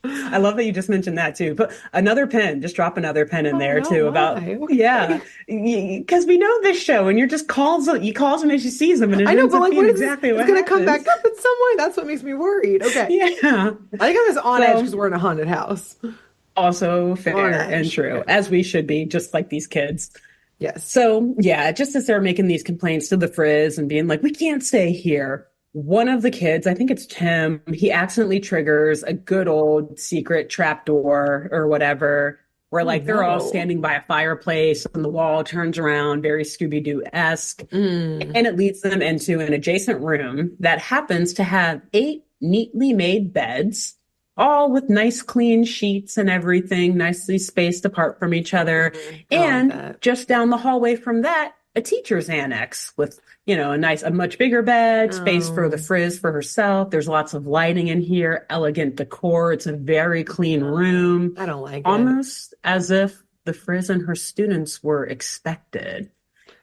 I love that you just mentioned that too. But another pen, just drop another pen in there too. Okay. Because we know this show, and you calls him as you sees them, and I know, but like, what exactly it's going to come back up in some way. That's what makes me worried. Okay, yeah, I think I was on edge because we're in a haunted house. Also fair and true, as we should be, just like these kids. Yes. So just as they're making these complaints to the Frizz and being like, we can't stay here. One of the kids, I think it's Tim, he accidentally triggers a good old secret trapdoor or whatever, where they're all standing by a fireplace and the wall turns around, very Scooby-Doo-esque. And it leads them into an adjacent room that happens to have 8 neatly made beds, all with nice clean sheets and everything, nicely spaced apart from each other. And just down the hallway from that a teacher's annex with, a much bigger bed, space for the Frizz for herself. There's lots of lighting in here, elegant decor. It's a very clean room. I don't like it. Almost as if the Frizz and her students were expected.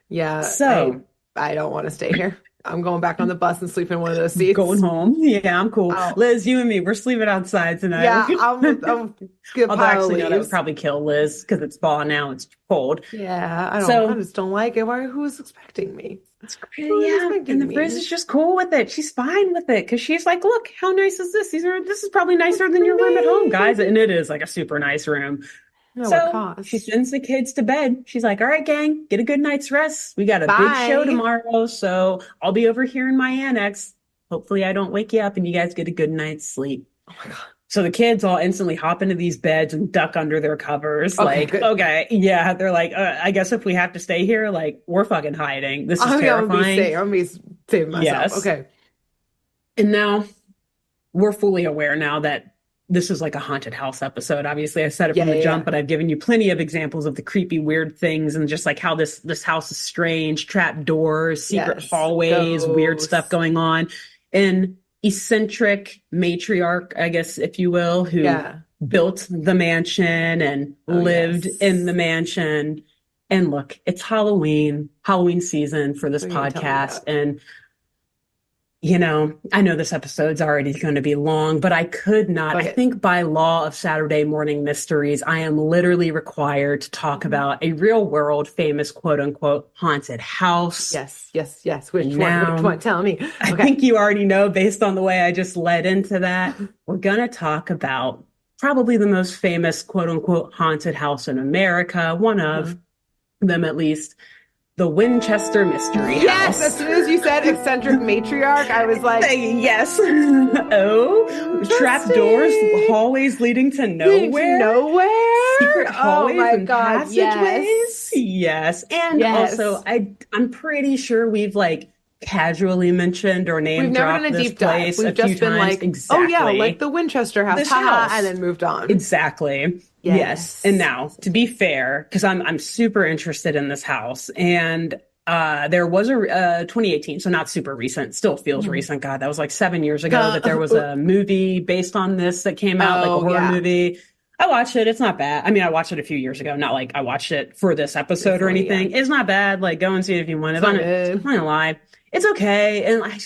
Yeah. So I don't want to stay here. I'm going back on the bus and sleeping in one of those seats. Going home. Yeah, I'm cool. Liz, you and me, we're sleeping outside tonight. Yeah, I'm good. Although actually, no, that would probably kill Liz because it's fall now. It's cold. Yeah, I just don't like it. Who's expecting me? It's crazy. Yeah, and the Frizz is just cool with it. She's fine with it because she's like, look, how nice is this? This is probably nicer than your room at home, guys. And it is like a super nice room. So she sends the kids to bed. She's like, all right, gang, get a good night's rest. We got a big show tomorrow. So I'll be over here in my annex. Hopefully I don't wake you up and you guys get a good night's sleep. Oh my God. So the kids all instantly hop into these beds and duck under their covers. Okay. Yeah. They're like, I guess if we have to stay here, like we're fucking hiding. This is terrifying. I'm going to be saving myself. Yes. Okay. And now we're fully aware now that this is like a haunted house episode. Obviously, I said it from the jump, but I've given you plenty of examples of the creepy, weird things and just like how this house is strange, trap doors, secret hallways, weird stuff going on. And eccentric matriarch, I guess, if you will, who built the mansion and lived in the mansion. And look, it's Halloween season for this podcast. And I know this episode's already going to be long, but I could not. I think by law of Saturday morning mysteries, I am literally required to talk about a real world famous quote unquote haunted house. Yes. Which one? Tell me. Okay. I think you already know based on the way I just led into that. We're going to talk about probably the most famous quote unquote haunted house in America. One of them, at least. The Winchester Mystery House. Yes, as soon as you said eccentric matriarch, I was like, yes. Trap doors, hallways leading to nowhere. Secret hallways and passageways. Yes. And also, I'm pretty sure we've like casually mentioned or name dropped this place a few times. Like, exactly. Oh yeah, like the Winchester house. And then moved on. Exactly. Yes. And now, to be fair, because I'm super interested in this house, and there was a 2018, so not super recent, still feels recent. God, that was like 7 years ago that there was a movie based on this that came out, like a horror movie. I watched it. It's not bad. I mean, I watched it a few years ago, not like I watched it for this episode or anything. It's not bad. Like, go and see it if you want. I'm not gonna lie. It's okay. And I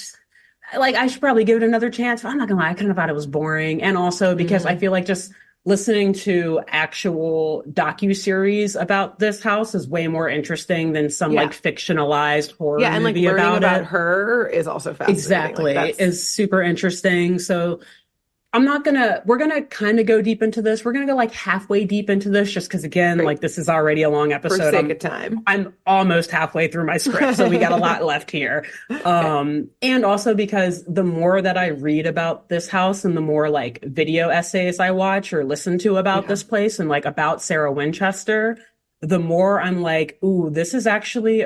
should probably give it another chance, but I'm not gonna lie. I kind of thought it was boring. And also because I feel like just listening to actual docuseries about this house is way more interesting than some like fictionalized horror movie and like learning about her is also fascinating. Exactly. Is super interesting. So we're gonna kind of go deep into this. We're gonna go like halfway deep into this just because again, like this is already a long episode. For sake of time. I'm almost halfway through my script, so we got a lot left here. And also because the more that I read about this house and the more like video essays I watch or listen to about this place and like about Sarah Winchester, the more I'm like, ooh, this is actually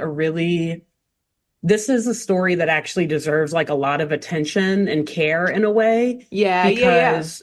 this is a story that actually deserves like a lot of attention and care in a way. Because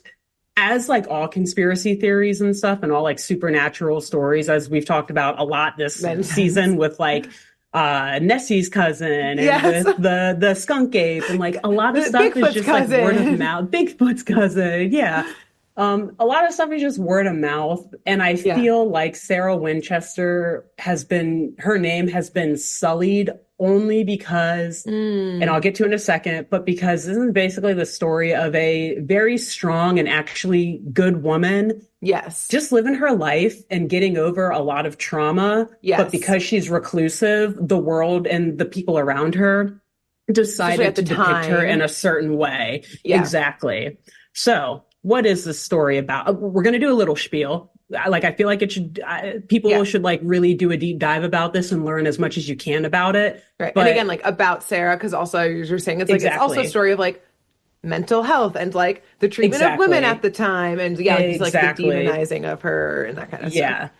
as like all conspiracy theories and stuff and all like supernatural stories, as we've talked about a lot this season with like Nessie's cousin and with the skunk ape and like a lot of stuff Bigfoot's is just cousin. like word of mouth. Bigfoot's cousin. Yeah. A lot of stuff is just word of mouth. And I feel like Sarah Winchester her name has been sullied only because, and I'll get to it in a second, but because this is basically the story of a very strong and actually good woman. Yes. Just living her life and getting over a lot of trauma. Yes. But because she's reclusive, the world and the people around her decided to depict her in a certain way. Yeah. Exactly. So what is this story about? We're going to do a little spiel. Like, I feel like people should like really do a deep dive about this and learn as much as you can about it. Right. But, and again, like about Sarah, because also you're saying it's like, it's also a story of like mental health and like the treatment of women at the time. And just like the demonizing of her and that kind of stuff. Yeah.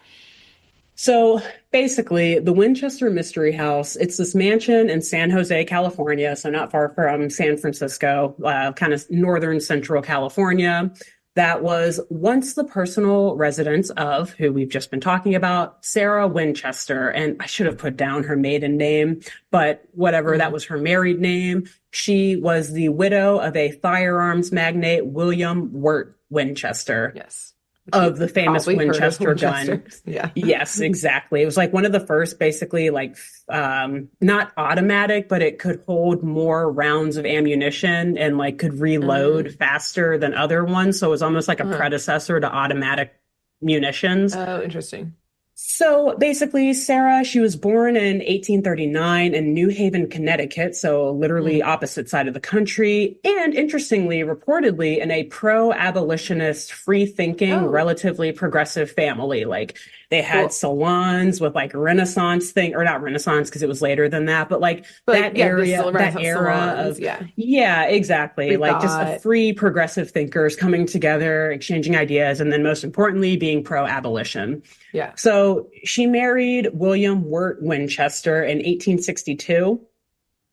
So basically, the Winchester Mystery House, it's this mansion in San Jose, California, so not far from San Francisco, kind of northern central California. that was once the personal residence of who we've just been talking about, Sarah Winchester. And I should have put down her maiden name, but whatever, that was her married name. She was the widow of a firearms magnate, William Wirt Winchester. Yes. Of the famous Winchester gun. Yeah. Yes, exactly. It was like one of the first, basically, like not automatic, but it could hold more rounds of ammunition and like could reload faster than other ones. So it was almost like a predecessor to automatic munitions. Oh, interesting. So basically, Sarah, she was born in 1839 in New Haven, Connecticut, so literally opposite side of the country, and interestingly, reportedly in a pro-abolitionist, free-thinking, relatively progressive family. Like they had salons with like Renaissance thing, or not Renaissance because it was later than that, but like that area, that era salons, of, yeah, exactly. Free like thought. just a free progressive thinkers coming together, exchanging ideas, and then most importantly, being pro-abolition. Yeah. So she married William Wirt Winchester in 1862.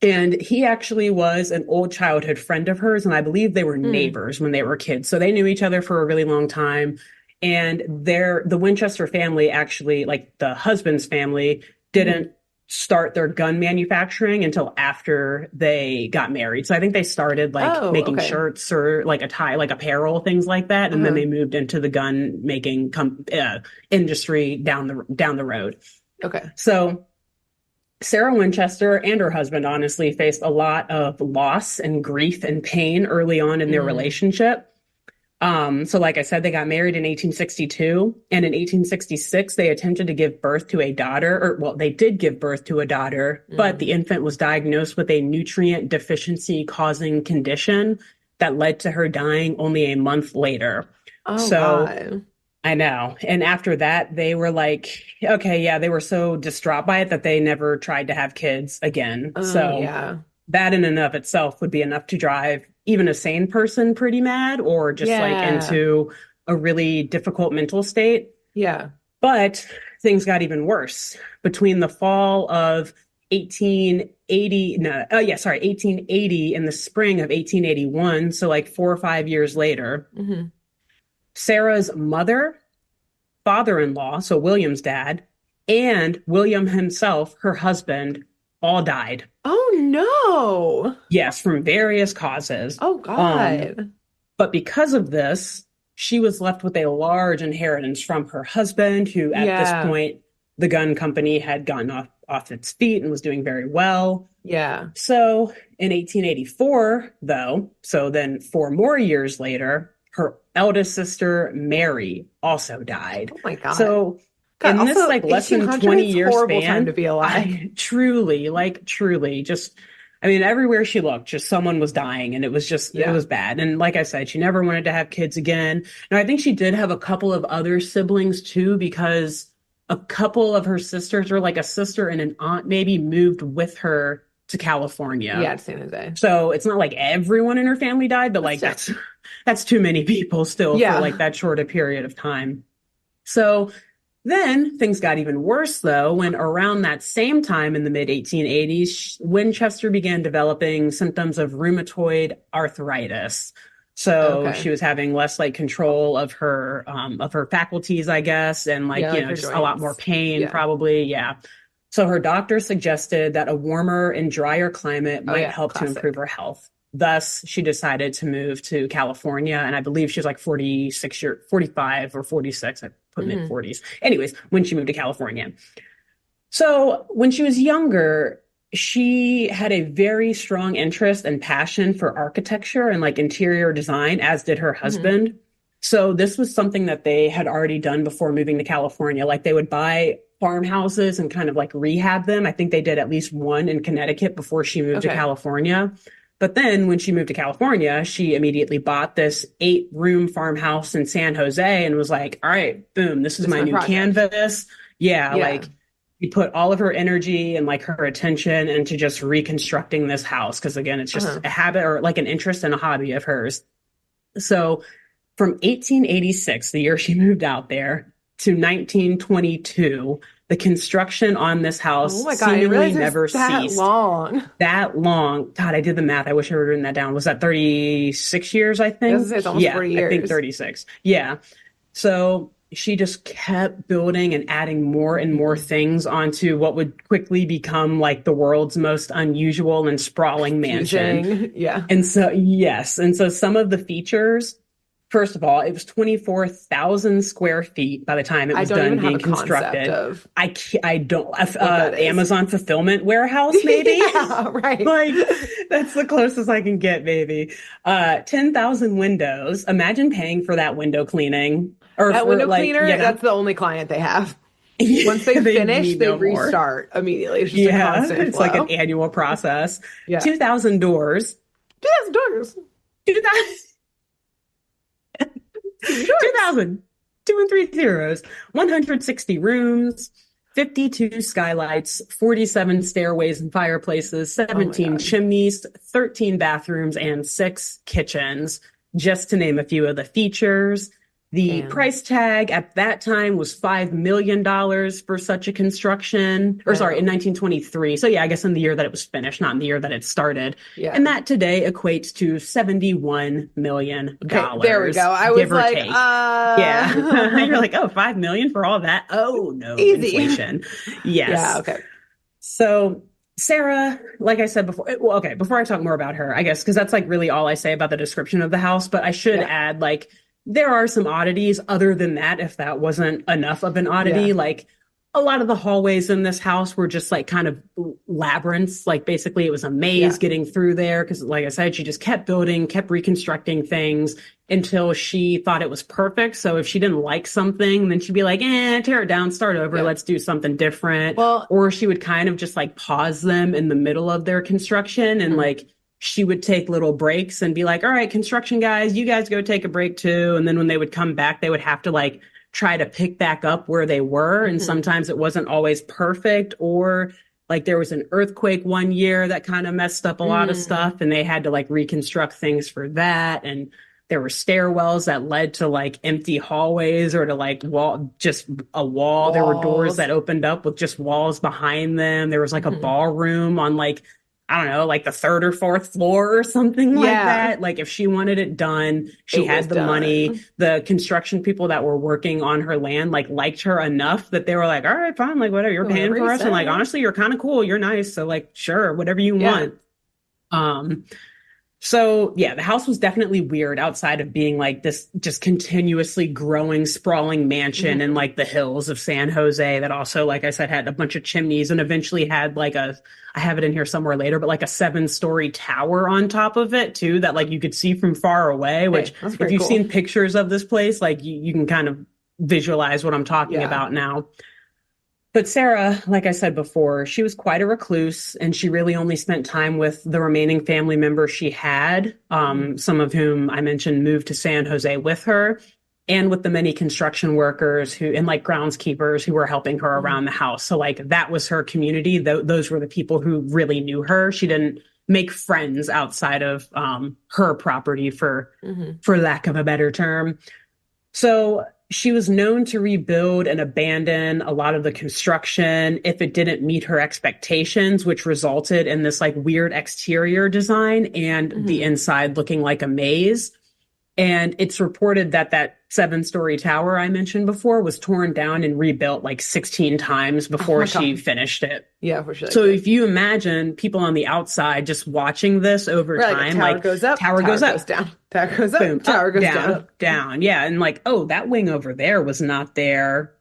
And he actually was an old childhood friend of hers. And I believe they were neighbors when they were kids. So they knew each other for a really long time. And the Winchester family actually, like the husband's family, didn't start their gun manufacturing until after they got married. So I think they started like making shirts or like like apparel, things like that. And then they moved into the gun making industry down the road. Okay. So Sarah Winchester and her husband honestly faced a lot of loss and grief and pain early on in their relationship. So like I said, they got married in 1862, and in 1866, they attempted to give birth to a daughter, they did give birth to a daughter, but the infant was diagnosed with a nutrient deficiency causing condition that led to her dying only a month later. Oh, God. I know. And after that, they were like, okay, yeah, they were so distraught by it that they never tried to have kids again. That in and of itself would be enough to drive even a sane person pretty mad, or just like into a really difficult mental state. Yeah. But things got even worse. Between the fall of 1880 and the spring of 1881, so like 4 or 5 years later, Sarah's mother, father-in-law, so William's dad, and William himself, her husband, all died. Oh, no. Yes, from various causes. Oh, God. But because of this, she was left with a large inheritance from her husband, who at this point, the gun company had gotten off its feet and was doing very well. Yeah. So in 1884, though, so then 4 more years later, her eldest sister, Mary, also died. Oh, my God. So God, in this like less than 20-year span, time to be alive. Truly, just, I mean, everywhere she looked, just someone was dying, and it was just, it was bad. And like I said, she never wanted to have kids again. Now, I think she did have a couple of other siblings too, because a couple of her sisters, or like a sister and an aunt maybe, moved with her to California. Yeah, to San Jose. So it's not like everyone in her family died, but like that's too many people still for like that short a period of time. So then things got even worse, though, when around that same time in the mid-1880s, Winchester began developing symptoms of rheumatoid arthritis. So she was having less like control of her faculties, I guess, and like, you know, just joints. A lot more pain, probably. Yeah. So her doctor suggested that a warmer and drier climate might help to improve her health. Thus, she decided to move to California, and I believe she was like 45 or 46. I put mid-40s. Anyways, when she moved to California. So when she was younger, she had a very strong interest and passion for architecture and like interior design, as did her husband. So this was something that they had already done before moving to California. Like they would buy farmhouses and kind of like rehab them. I think they did at least one in Connecticut before she moved to California. But then when she moved to California, she immediately bought this 8-room farmhouse in San Jose and was like, all right, boom, this is my new canvas. Yeah, like she put all of her energy and like her attention into just reconstructing this house. Because again, it's just a habit or like an interest and a hobby of hers. So from 1886, the year she moved out there, to 1922, The construction on this house Oh my God, I didn't seemingly realize never it's that ceased. long. That long. God, I did the math. I wish I would have written that down. Was that 36 years, I I was think? gonna say it's almost Yeah, 40 I think years. 36. Yeah. So she just kept building and adding more and more things onto what would quickly become like the world's most unusual and sprawling mansion. Confusing. Yeah. And so, yes. And so some of the features, first of all, it was 24,000 square feet by the time it I was don't done even have being a concept constructed. of I don't, what that is. Amazon fulfillment warehouse, maybe? Yeah, right. Like, that's the closest I can get, maybe. 10,000 windows. Imagine paying for that window cleaning. Or That for window like, cleaner, you know, that's the only client they have. Once they they finish, need they no more. restart immediately. It's just a Yeah, constant it's flow. like an annual process. Yeah. 2,000 doors. $2,000. 2,000. 2,000. Two and three zeros. 160 rooms, 52 skylights, 47 stairways and fireplaces, 17 chimneys, 13 bathrooms, and 6 kitchens, just to name a few of the features. The price tag at that time was $5 million for such a construction, or sorry, in 1923. So yeah, I guess in the year that it was finished, not in the year that it started. Yeah. And that today equates to $71 million. Okay, there we go. I was like, yeah. You're like, oh, $5 million for all that? Oh no, easy. inflation. Yes. Yeah, okay. So Sarah, like I said before, well, okay, before I talk more about her, I guess, because that's like really all I say about the description of the house, but I should add, like, there are some oddities other than that, if that wasn't enough of an oddity. Like, a lot of the hallways in this house were just like kind of labyrinths. Like, basically it was a maze getting through there. Cause like I said, she just kept building, kept reconstructing things until she thought it was perfect. So if she didn't like something, then she'd be like, tear it down, start over. Let's do something different. Well, or she would kind of just like pause them in the middle of their construction and like, she would take little breaks and be like, all right, construction guys, you guys go take a break too. And then when they would come back, they would have to like try to pick back up where they were. And sometimes it wasn't always perfect, or like there was an earthquake one year that kind of messed up a lot of stuff and they had to like reconstruct things for that. And there were stairwells that led to like empty hallways or to like just a wall. Walls. There were doors that opened up with just walls behind them. There was like a ballroom on like, I don't know, like the 3rd or 4th floor or something like that. Like if she wanted it done, she had the money. The construction people that were working on her land, like liked her enough that they were like, all right, fine. Like whatever, you're paying for us. And like, honestly, you're kind of cool. You're nice. So like, sure, whatever you want. So yeah, the house was definitely weird outside of being like this just continuously growing, sprawling mansion in like the hills of San Jose that also, like I said, had a bunch of chimneys and eventually had like I have it in here somewhere later, but like a 7-story tower on top of it too, that like you could see from far away, which if you've seen pictures of this place, like you can kind of visualize what I'm talking about now. But Sarah, like I said before, she was quite a recluse and she really only spent time with the remaining family members she had, some of whom I mentioned moved to San Jose with her, and with the many construction workers and like groundskeepers who were helping her around the house. So like that was her community. Those were the people who really knew her. She didn't make friends outside of her property for lack of a better term. So she was known to rebuild and abandon a lot of the construction if it didn't meet her expectations, which resulted in this like weird exterior design and the inside looking like a maze. And it's reported that that 7-story tower I mentioned before was torn down and rebuilt like 16 times before she finished it. Yeah, for sure. So if you imagine people on the outside just watching this over time, tower goes up, tower goes down, tower goes up, boom, tower goes down, down. Yeah. And like, oh, that wing over there was not there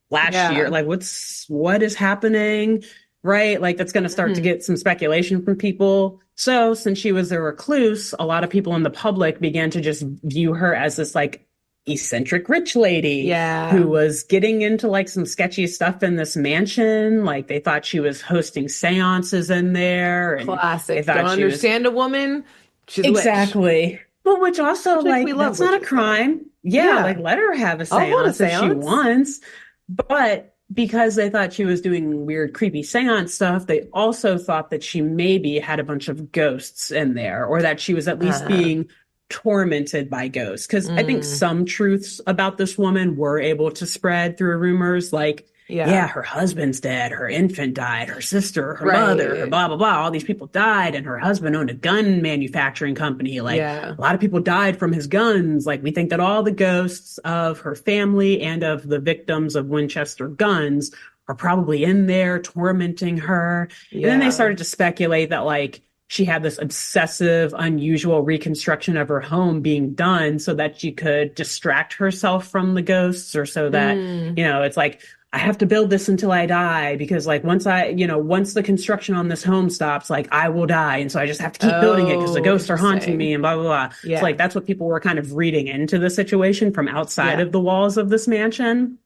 last year. Like what is happening? Right? Like that's going to start to get some speculation from people. So since she was a recluse, a lot of people in the public began to just view her as this like eccentric rich lady who was getting into like some sketchy stuff in this mansion. Like they thought she was hosting seances in there. And classic. Don't understand a woman. She's exactly. But which also like that's not a crime. Yeah, like let her have a seance if she wants. But because they thought she was doing weird, creepy seance stuff, they also thought that she maybe had a bunch of ghosts in there, or that she was at least being tormented by ghosts. Because I think some truths about this woman were able to spread through rumors. Like yeah, her husband's dead, her infant died, her sister, her mother, her Right. blah, blah, blah. All these people died, and her husband owned a gun manufacturing company. Like, Yeah. a lot of people died from his guns. Like, we think that all the ghosts of her family and of the victims of Winchester guns are probably in there tormenting her. And then they Yeah. started to speculate that, like, she had this obsessive, unusual reconstruction of her home being done so that she could distract herself from the ghosts, or so that, it's like, I have to build this until I die, because like once once the construction on this home stops, like I will die. And so I just have to keep building it because the Oh, ghosts are haunting me interesting. and blah, blah, blah. Yeah. So like that's what people were kind of reading into the situation from outside Yeah. of the walls of this mansion.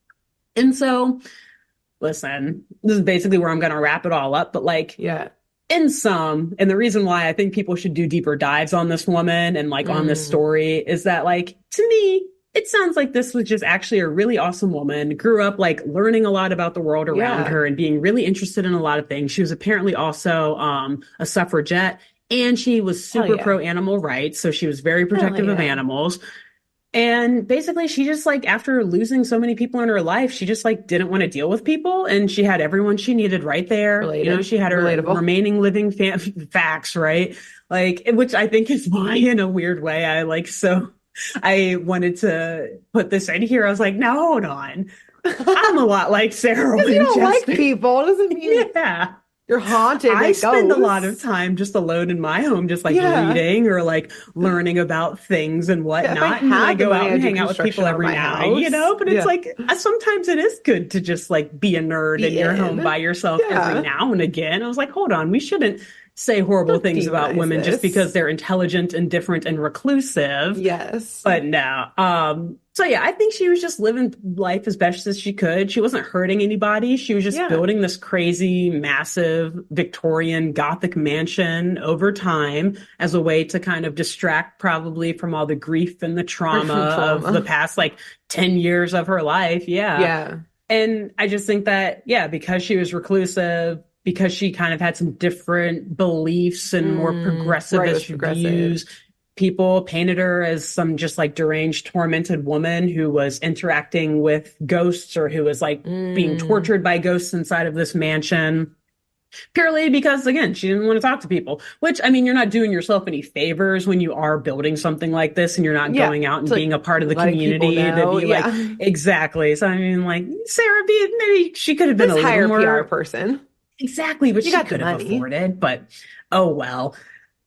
And so, listen, this is basically where I'm going to wrap it all up. But like, Yeah. in some, and the reason why I think people should do deeper dives on this woman and like on this story is that, like, to me, it sounds like this was just actually a really awesome woman, grew up like learning a lot about the world around her and being really interested in a lot of things. She was apparently also a suffragette, and she was super pro animal rights. So she was very protective of animals. And basically, she just like, after losing so many people in her life, she just like didn't want to deal with people. And she had everyone she needed right there. Related. She had her remaining living facts, right? Like, which I think is why, in a weird way, I wanted to put this in here. I was like, now hold on. I'm a lot like Sarah Winchester. You don't like people. It doesn't mean you're haunted. I spend a lot of time just alone in my home, just like reading or like learning about things and whatnot. And I go out and hang out with people every now, but it's like, sometimes it is good to just like be a nerd in your home by yourself every now and again. I was like, hold on, we shouldn't say horrible things about women just because they're intelligent and different and reclusive. Yes. But no. So yeah, I think she was just living life as best as she could. She wasn't hurting anybody. She was just building this crazy, massive Victorian Gothic mansion over time as a way to kind of distract probably from all the grief and the trauma of the past like 10 years of her life. Yeah. And I just think that, because she was reclusive, because she kind of had some different beliefs and more progressive views, people painted her as some just like deranged, tormented woman who was interacting with ghosts or who was like being tortured by ghosts inside of this mansion. Purely because, again, she didn't want to talk to people, which, I mean, you're not doing yourself any favors when you are building something like this and you're not going out and being a part of the community to be like, exactly. So, I mean, like, Sarah, maybe she could have been a little more PR person. Exactly, but she could have afforded, but oh well.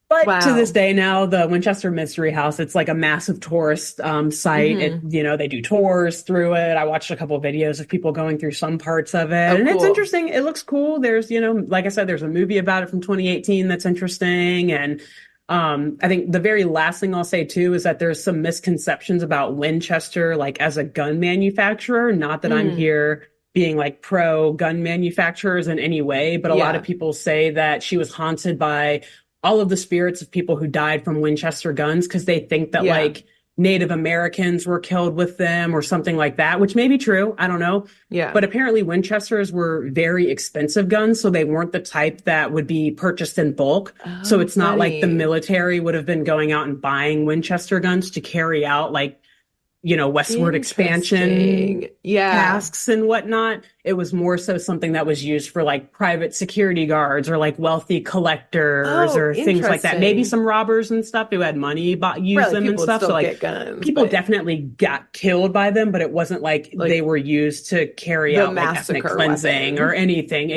But to this day now, the Winchester Mystery House, it's like a massive tourist site. They do tours through it. I watched a couple of videos of people going through some parts of it. And it's interesting. It looks cool. There's, like I said, there's a movie about it from 2018 that's interesting. And I think the very last thing I'll say too is that there's some misconceptions about Winchester, like as a gun manufacturer. Not that I'm here being like pro gun manufacturers in any way, but a lot of people say that she was haunted by all of the spirits of people who died from Winchester guns because they think that like Native Americans were killed with them or something like that, which may be true. I don't know. Yeah. But apparently Winchesters were very expensive guns, so they weren't the type that would be purchased in bulk. So it's not like the military would have been going out and buying Winchester guns to carry out like, westward expansion tasks and whatnot. It was more so something that was used for like private security guards or like wealthy collectors or things like that. Maybe some robbers and stuff who had money used them and stuff. So like people definitely got killed by them, but it wasn't like they were used to carry out like ethnic cleansing or anything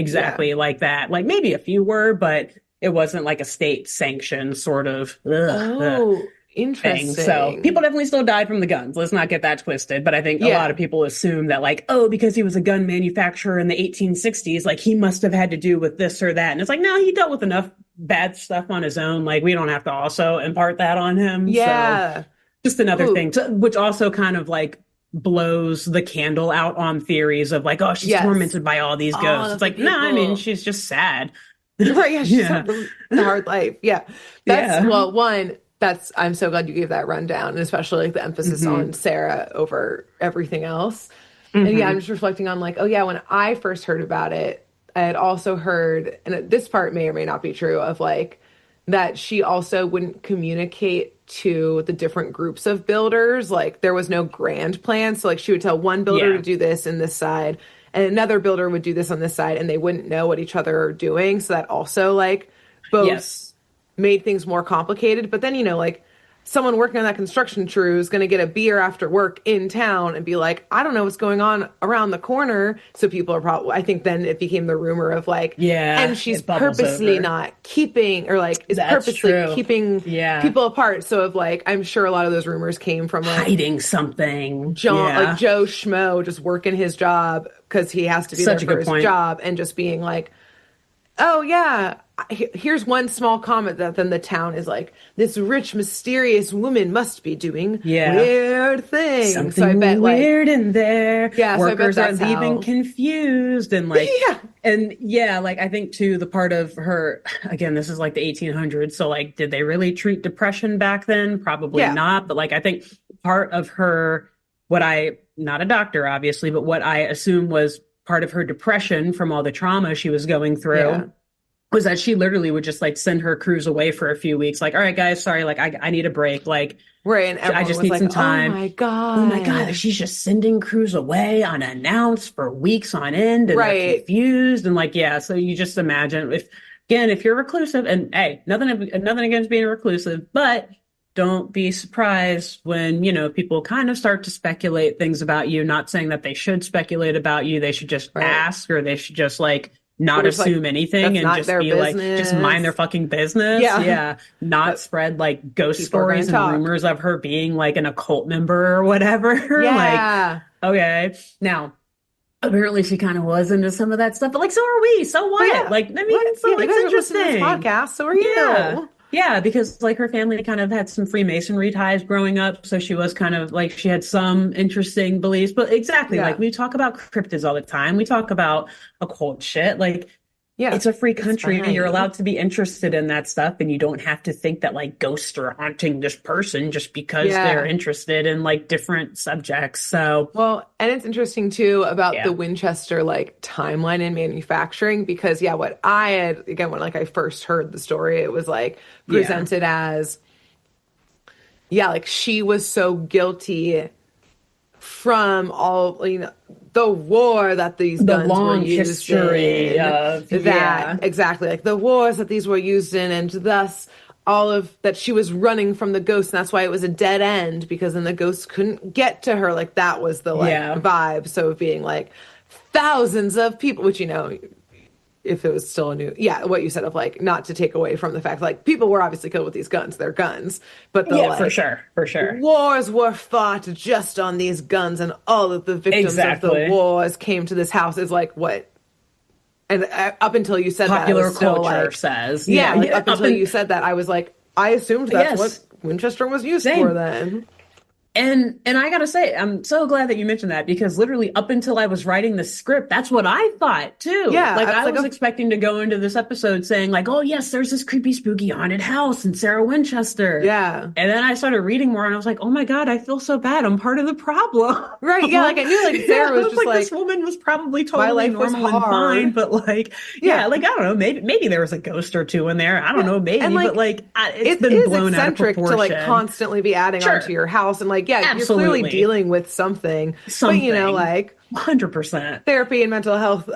like that. Like maybe a few were, but it wasn't like a state sanctioned sort of. Interesting. So people definitely still died from the guns. Let's not get that twisted. But I think a lot of people assume that like, because he was a gun manufacturer in the 1860s, like he must have had to do with this or that. And it's like, no, he dealt with enough bad stuff on his own. Like we don't have to also impart that on him. Yeah. So just another thing which also kind of like blows the candle out on theories of like, she's tormented by all these ghosts. It's like, no, I mean, she's just sad. Right. She's had a hard life. Yeah. That's I'm so glad you gave that rundown, and especially like the emphasis on Sarah over everything else. And I'm just reflecting on like, when I first heard about it, I had also heard, and this part may or may not be true, of like that she also wouldn't communicate to the different groups of builders. Like there was no grand plan. So like she would tell one builder to do this in this side, and another builder would do this on this side, and they wouldn't know what each other are doing. So that also like both Yes. made things more complicated. But then, like someone working on that construction crew is going to get a beer after work in town and be like, I don't know what's going on around the corner. So people are probably, I think then it became the rumor of like, and she's purposely over. not keeping, or like is purposely keeping people apart. So of like, I'm sure a lot of those rumors came from like hiding something. like Joe Schmo just working his job because he has to be there for his job, and just being like, oh yeah, here's one small comment that then the town is like, this rich, mysterious woman must be doing weird things. Something so I bet weird in there. Yeah, workers so I bet are leaving confused and like, like I think too, the part of her, again, this is like the 1800s. So like, did they really treat depression back then? Probably not. But like, I think part of her, not a doctor, obviously, but what I assume was part of her depression from all the trauma she was going through was that she literally would just like send her crews away for a few weeks. Like, all right, guys, sorry, like I need a break. Like, and I just need like, some time. Oh my God. She's just sending crews away unannounced for weeks on end, and they're confused. And like, so you just imagine if you're reclusive, and hey, nothing against being reclusive, but don't be surprised when, people kind of start to speculate things about you. Not saying that they should speculate about you. They should just ask, or they should just like not assume anything and just be business. Like, just mind their fucking business. Not spread like ghost stories and rumors of her being like an occult member or whatever. Like, okay. Now, apparently she kind of was into some of that stuff, but like, so are we. So what? Like, I mean, so it's interesting. To this podcast, so are you. Yeah, because like her family kind of had some Freemasonry ties growing up. So she was kind of like, she had some interesting beliefs, but like we talk about cryptids all the time. We talk about occult shit. Like, it's a free country and you're allowed to be interested in that stuff. And you don't have to think that like ghosts are haunting this person just because they're interested in like different subjects. So, well, and it's interesting too about the Winchester like timeline in manufacturing, because what I had, again, when like I first heard the story, it was like presented as, like she was so guilty from all, the war that these guns were used in, exactly, like the wars that these were used in, and thus all of that she was running from the ghosts, and that's why it was a dead end, because then the ghosts couldn't get to her. Like that was the vibe. So being like thousands of people, which if it was still a new, what you said of like, not to take away from the fact, like people were obviously killed with these guns, they're guns, but for sure. Wars were fought just on these guns, and all of the victims of the wars came to this house is like what, and up until you said popular that, culture says, up until you said that, I was like, I assumed that's what Winchester was used for then. And I gotta say, I'm so glad that you mentioned that, because literally up until I was writing the script, that's what I thought too. Yeah. Like I was expecting to go into this episode saying like, oh yes, there's this creepy, spooky haunted house in Sarah Winchester. Yeah. And then I started reading more and I was like, oh my God, I feel so bad. I'm part of the problem. Right. Yeah. Like I knew like Sarah was just like, this woman was probably totally normal and fine, but like, like, I don't know, maybe there was a ghost or two in there. I don't know, maybe, and, like, but like it's been blown out of proportion. To like constantly be adding onto your house, and like, absolutely. You're clearly dealing with something. But like 100% therapy and mental health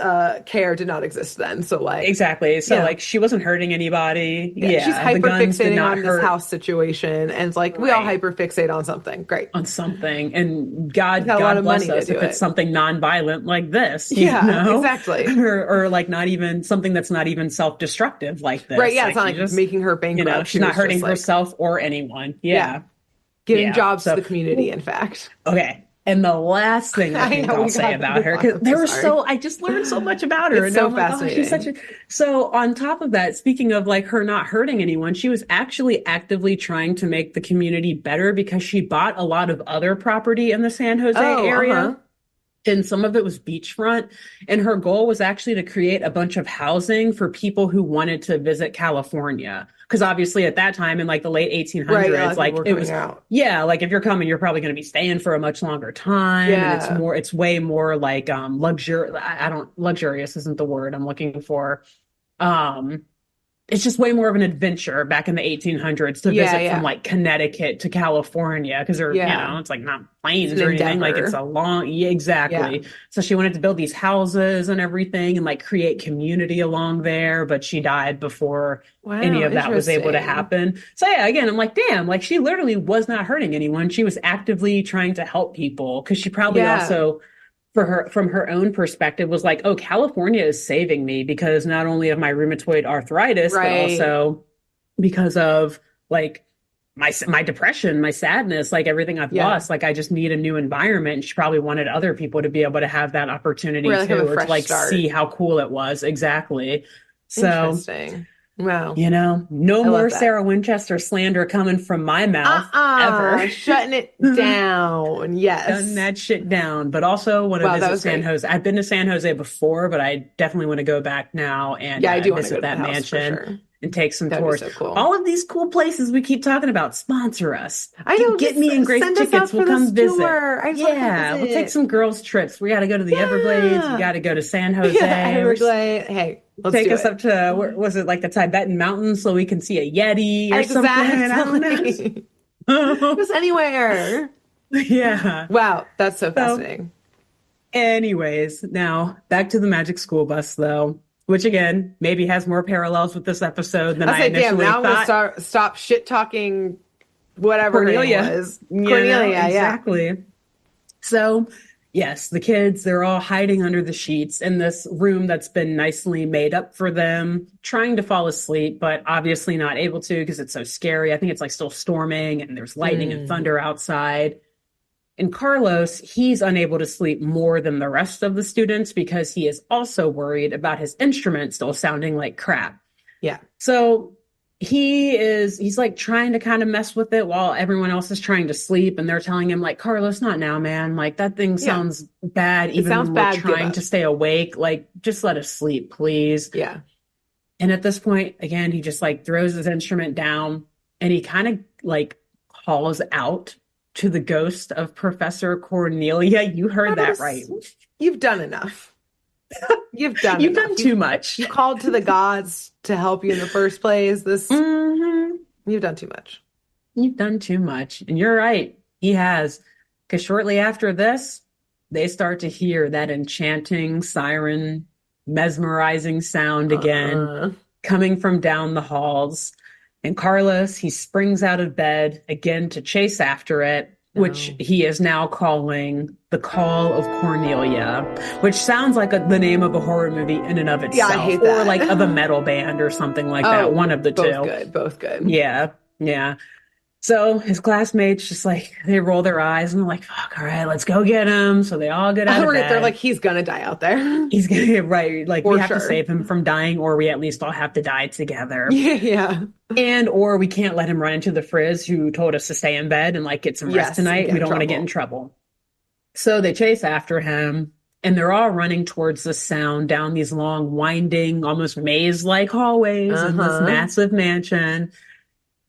care did not exist then. So like exactly. So like she wasn't hurting anybody. She's hyper fixating on this house situation, and it's like we all hyper fixate on something. Great. On something, and God bless us if it's something non-violent like this. Exactly. or like not even something that's not even self-destructive like this. Right. Yeah. Like it's not like just making her bankrupt. She's not hurting herself or anyone. Giving jobs to the community, in fact. Okay. And the last thing I think I'll say about her, because I just learned so much about her. It's so fascinating. She's so on top of that, speaking of like her not hurting anyone, she was actually actively trying to make the community better, because she bought a lot of other property in the San Jose area. And some of it was beachfront. And her goal was actually to create a bunch of housing for people who wanted to visit California. Because obviously at that time in like the late 1800s, like it was, like if you're coming, you're probably going to be staying for a much longer time. And it's way more like luxurious isn't the word I'm looking for. it's just way more of an adventure back in the 1800s to visit from like Connecticut to California because they're, it's like not planes or anything. Like it's a long, exactly. Yeah. So she wanted to build these houses and everything and like create community along there, but she died before any of that was able to happen. So yeah, again, I'm like, damn, like she literally was not hurting anyone. She was actively trying to help people because she probably also from her own perspective was like, oh, California is saving me because not only of my rheumatoid arthritis, but also because of like my depression, my sadness, like everything I've lost. Like I just need a new environment. And she probably wanted other people to be able to have that opportunity too, or to like see how cool it was. Exactly. So interesting. Wow. No more Sarah Winchester slander coming from my mouth ever. Shutting it down. Yes. Shutting that shit down. But also want to visit San Jose. I've been to San Jose before, but I definitely want to go back now and I do visit that mansion and take some tours. So cool. All of these cool places we keep talking about, sponsor us. I know. Get me and Grace tickets. We'll come visit. We'll take some girls' trips. We got to go to the Everglades. We got to go to San Jose. Everglades. Hey. Let's take us up to, where was it, like the Tibetan mountains so we can see a Yeti or something? Just anywhere. Yeah. Wow, that's so fascinating. Anyways, now back to the magic school bus, though, which again, maybe has more parallels with this episode than I initially thought. Now I'm going to stop shit-talking whatever Cornelia. Her name was. Cornelia, exactly. So... yes, the kids, they're all hiding under the sheets in this room that's been nicely made up for them, trying to fall asleep, but obviously not able to because it's so scary. I think it's like still storming and there's lightning and thunder outside. And Carlos, he's unable to sleep more than the rest of the students because he is also worried about his instrument still sounding like crap. Yeah. So he's like trying to kind of mess with it while everyone else is trying to sleep, and they're telling him like, Carlos, not now, man. Like that thing sounds bad. Even when we're trying to stay awake, like just let us sleep, please. Yeah. And at this point, again, he just like throws his instrument down and he kind of like calls out to the ghost of Professor Cornelia. You heard that right. You've done enough. You've done too much. You called to the gods to help you in the first place. You've done too much. You've done too much. And you're right. He has. Because shortly after this, they start to hear that enchanting siren, mesmerizing sound again, coming from down the halls. And Carlos, he springs out of bed again to chase after it, which he is now calling The Call of Cornelia, which sounds like the name of a horror movie in and of itself. Yeah, I hate that. Or like of a metal band or something like that. One of the two. Both good. Yeah, yeah. So his classmates just like, they roll their eyes and they're like, fuck, all right, let's go get him. So they all get out of bed. They're like, he's going to die out there. He's going to get right. Like, we have to save him from dying, or we at least all have to die together. Yeah. And, or we can't let him run into the Frizz who told us to stay in bed and like get some rest tonight. We don't want to get in trouble. So they chase after him and they're all running towards the sound down these long, winding, almost maze-like hallways in this massive mansion.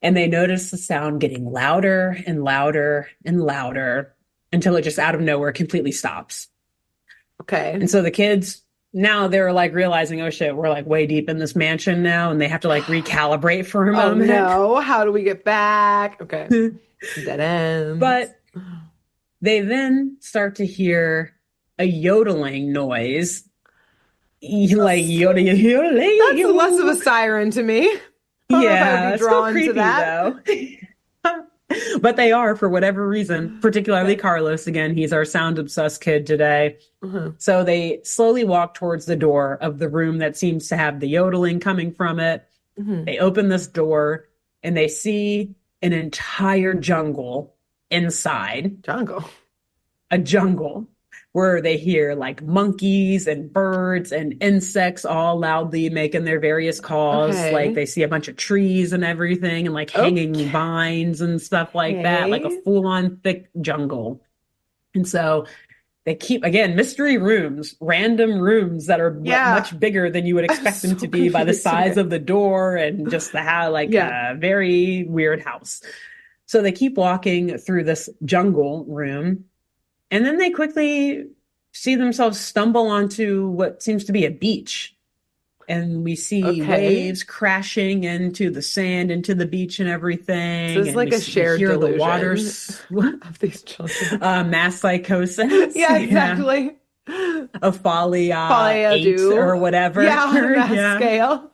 And they notice the sound getting louder and louder and louder until it just out of nowhere completely stops. Okay. And so the kids, now they're like realizing, oh shit, we're like way deep in this mansion now. And they have to like recalibrate for a moment. Oh no, how do we get back? Okay. Dead end. But they then start to hear a yodeling noise. Like yodeling. That's less of a siren to me. Yeah, it's still creepy though. But they are, for whatever reason, particularly Carlos. Again, he's our sound obsessed kid today. So they slowly walk towards the door of the room that seems to have the yodeling coming from it. They open this door and they see an entire jungle inside. A jungle. Where they hear like monkeys and birds and insects all loudly making their various calls. Like they see a bunch of trees and everything and like hanging vines and stuff like that, like a full-on thick jungle. And so they keep, again, mystery rooms, random rooms that are much bigger than you would expect them to be by the size of the door and just the how, like a very weird house. So they keep walking through this jungle room. And then they quickly see themselves stumble onto what seems to be a beach. and we see Okay. waves crashing into the sand, into the beach and everything. So it's And like a we shared hear the water, delusion of these children. mass psychosis. Yeah, Yeah. exactly. A Folly Folly 8 do. or whatever. Yeah, on a mass Yeah. scale.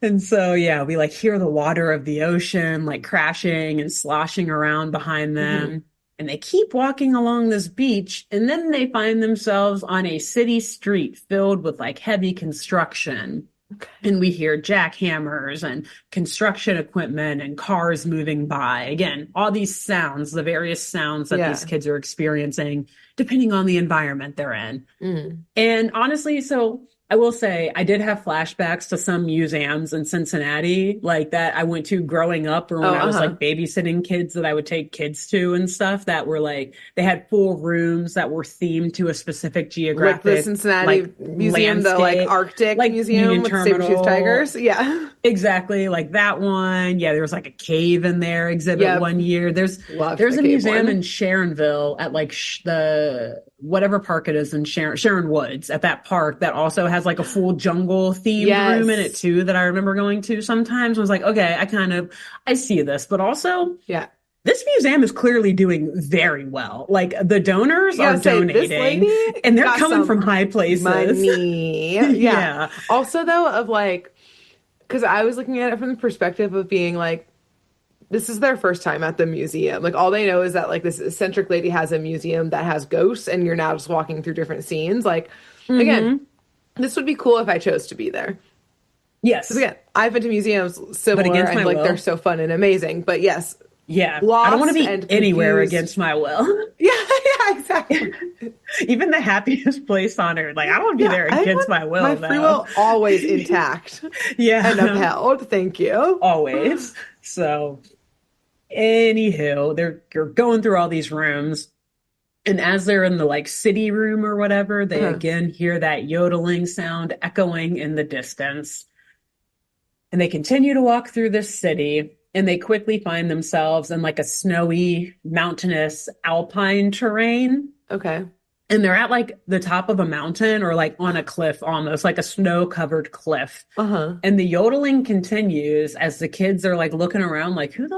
And so, yeah, we like hear the water of the ocean like crashing and sloshing around behind them. Mm-hmm. And they keep walking along this beach, and then they find themselves on a city street filled with like heavy construction. Okay. And we hear jackhammers and construction equipment and cars moving by. Again, all these sounds, the various sounds that these kids are experiencing, depending on the environment they're in. Mm. And honestly, so I will say I did have flashbacks to some museums in Cincinnati, like that I went to growing up, or when I was like babysitting kids that I would take kids to and stuff, that were like, they had full rooms that were themed to a specific geographic, Like the Cincinnati like, Museum, the landscape, like Arctic like Museum Union with Terminal. saber-toothed tigers. Yeah. Exactly, like that one. Yeah, there was like a cave in there exhibit one year. There's a museum in Sharonville at like the whatever park it is in Sharon Woods, at that park, that also has like a full jungle themed room in it too, that I remember going to sometimes. I was like, okay, I see this, but also this museum is clearly doing very well. Like the donors are donating, and they're coming from high places. Money. Yeah. Also though, of like, because I was looking at it from the perspective of being like, this is their first time at the museum. Like, all they know is that like this eccentric lady has a museum that has ghosts, and you're now just walking through different scenes. Like, again, this would be cool if I chose to be there. Yes. Because again, I've been to museums similar, and like they're so fun and amazing. But yes, I don't want to be anywhere against my will. Yeah, exactly. Even the happiest place on earth, like I don't want to be there against my will. My free will always intact. And upheld. Thank you. Always. So, anywho, they're going through all these rooms, and as they're in the like city room or whatever, they again hear that yodeling sound echoing in the distance. And they continue to walk through this city, and they quickly find themselves in like a snowy, mountainous, alpine terrain. Okay. And they're at like the top of a mountain, or like on a cliff, almost like a snow-covered cliff. And the yodeling continues as the kids are like looking around like, who is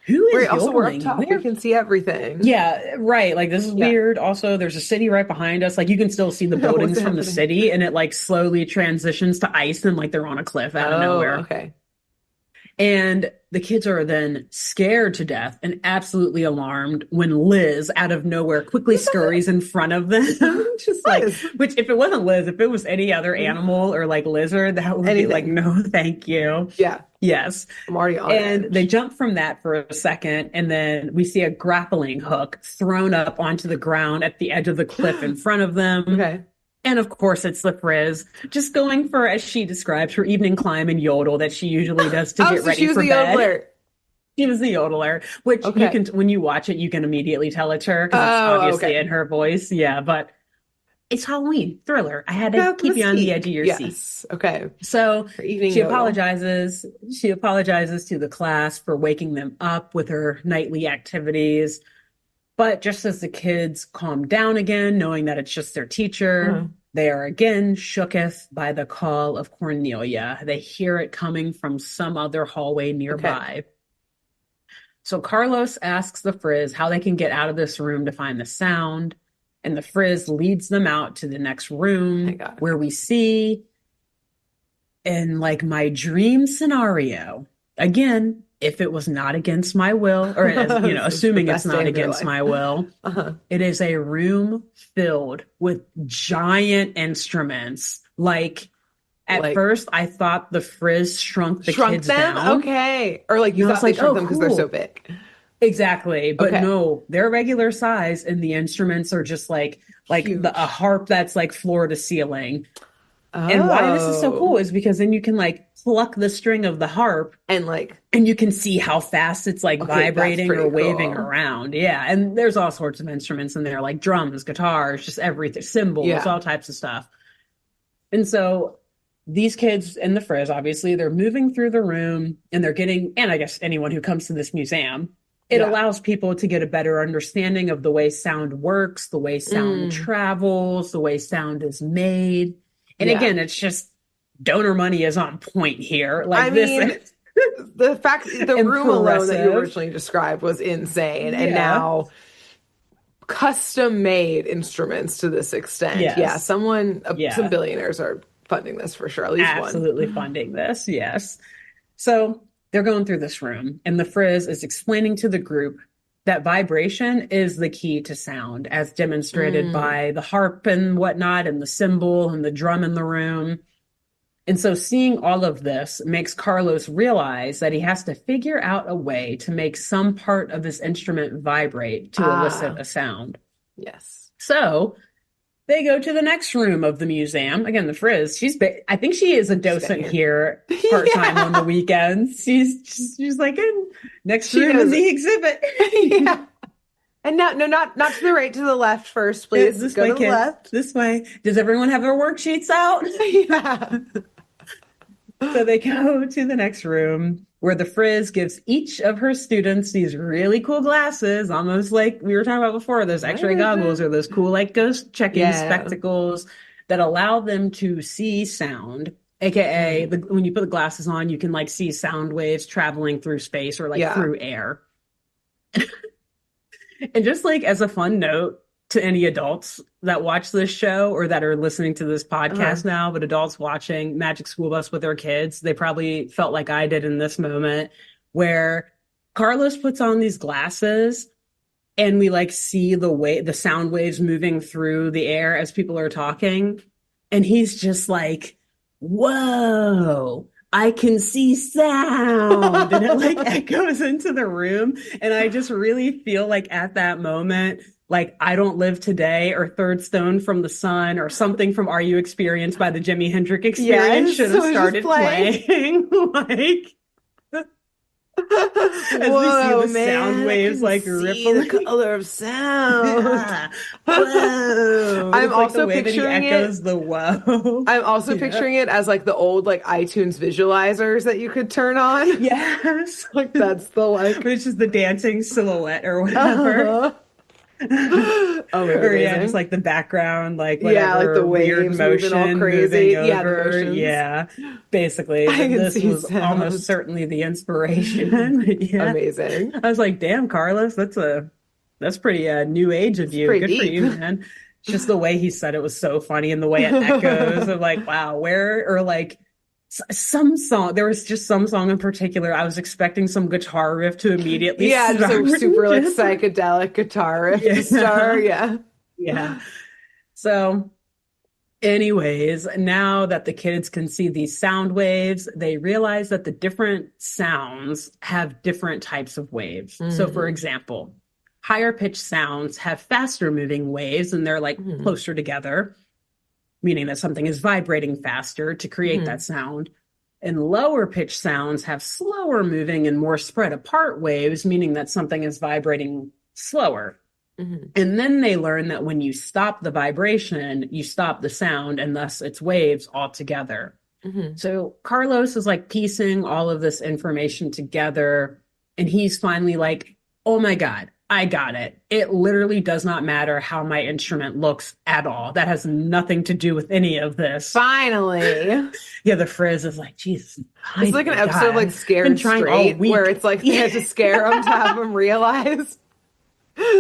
yodeling? Also, we're up top. We can see everything. Yeah, right. Like, this is weird. Also, there's a city right behind us. Like, you can still see the buildings from the city, and it like slowly transitions to ice, and like they're on a cliff out of nowhere. Okay. And the kids are then scared to death and absolutely alarmed when Liz, out of nowhere, quickly scurries in front of them. Just like, which if it wasn't Liz, if it was any other animal or like lizard, that would be like, no, thank you. Yeah. Yes. I'm already on And edge. they jump from that for a second, and then we see a grappling hook thrown up onto the ground at the edge of the cliff in front of them. Okay. And of course, it's the Frizz, just going for, as she describes, her evening climb and yodel that she usually does to get ready for bed. Yodeler. She was the yodeler, which you can, when you watch it, you can immediately tell it's her, because it's obviously in her voice. Yeah, but it's Halloween thriller. I had to keep you on the edge of your seat. Okay. So she apologizes. She apologizes to the class for waking them up with her nightly activities. But just as the kids calm down again, knowing that it's just their teacher, they are again shooketh by the call of Cornelia. They hear it coming from some other hallway nearby. Okay. So Carlos asks the Frizz how they can get out of this room to find the sound. And the Frizz leads them out to the next room, where we see, in like my dream scenario, again, if it was not against my will, or assuming it's not against my will, it is a room filled with giant instruments. Like, at first, I thought the Frizz shrunk the kids down. Okay. Or like you thought they shrunk them because they're so big. Exactly. But no, they're regular size, and the instruments are just like a harp that's like floor to ceiling. And why this is so cool is because then you can like pluck the string of the harp and you can see how fast it's like vibrating or waving around. Yeah. And there's all sorts of instruments in there, like drums, guitars, just everything, cymbals, all types of stuff. And so these kids in the Frizz, obviously, they're moving through the room, and they're getting, and I guess anyone who comes to this museum, it allows people to get a better understanding of the way sound works, the way sound travels, the way sound is made. And again, it's just donor money is on point here. Like, I mean, the fact the room alone that you originally described was insane. And now custom made instruments to this extent. Some billionaires are funding this for sure. At least absolutely one. Funding this. Yes. So they're going through this room and the Frizz is explaining to the group that vibration is the key to sound, as demonstrated by the harp and whatnot and the cymbal and the drum in the room. And so seeing all of this makes Carlos realize that he has to figure out a way to make some part of his instrument vibrate to elicit a sound. Yes. So they go to the next room of the museum. Again, the Frizz, I think she is a docent here part-time on the weekends. She's like, next room is the exhibit. And not to the right, to the left first, please. This go way, to the kids. left. This way. Does everyone have their worksheets out? So they go to the next room where the Frizz gives each of her students these really cool glasses, almost like we were talking about before, those X-ray goggles or those cool like ghost checking spectacles that allow them to see sound. AKA when you put the glasses on, you can like see sound waves traveling through space or like through air. And just like as a fun note to any adults that watch this show or that are listening to this podcast now, but adults watching Magic School Bus with their kids, they probably felt like I did in this moment where Carlos puts on these glasses and we like see the sound waves moving through the air as people are talking. And he's just like, whoa, I can see sound. And it like echoes into the room. And I just really feel like at that moment, like I Don't Live Today or Third Stone from the Sun or something from Are You Experienced by the Jimi Hendrix Experience should have started playing. Like as we see the sound waves like rippling. The color of sound. Whoa. I'm also picturing the whoa. I'm also picturing it as like the old like iTunes visualizers that you could turn on. Yes. Like that's the like but it's just the dancing silhouette or whatever. Or just like the background, like whatever, like the weird motion all crazy. Over. Basically, this was sound. Almost certainly the inspiration. Amazing. I was like, damn, Carlos, that's pretty new age of you. Good for you, man. Just the way he said it was so funny, and the way it echoes of like, wow, some song, there was just some song in particular, I was expecting some guitar riff to immediately just a super like psychedelic guitar riff to start. So anyways, now that the kids can see these sound waves, they realize that the different sounds have different types of waves. So for example, higher pitched sounds have faster moving waves and they're like closer together, meaning that something is vibrating faster to create that sound. And lower pitch sounds have slower moving and more spread apart waves, meaning that something is vibrating slower. And then they learn that when you stop the vibration, you stop the sound and thus its waves altogether. So Carlos is like piecing all of this information together and he's finally like, oh my God, I got it. It literally does not matter how my instrument looks at all. That has nothing to do with any of this. Finally. The Frizz is like, Jesus. It's like an episode of like Scared Straight where it's like they had to scare him to have him realize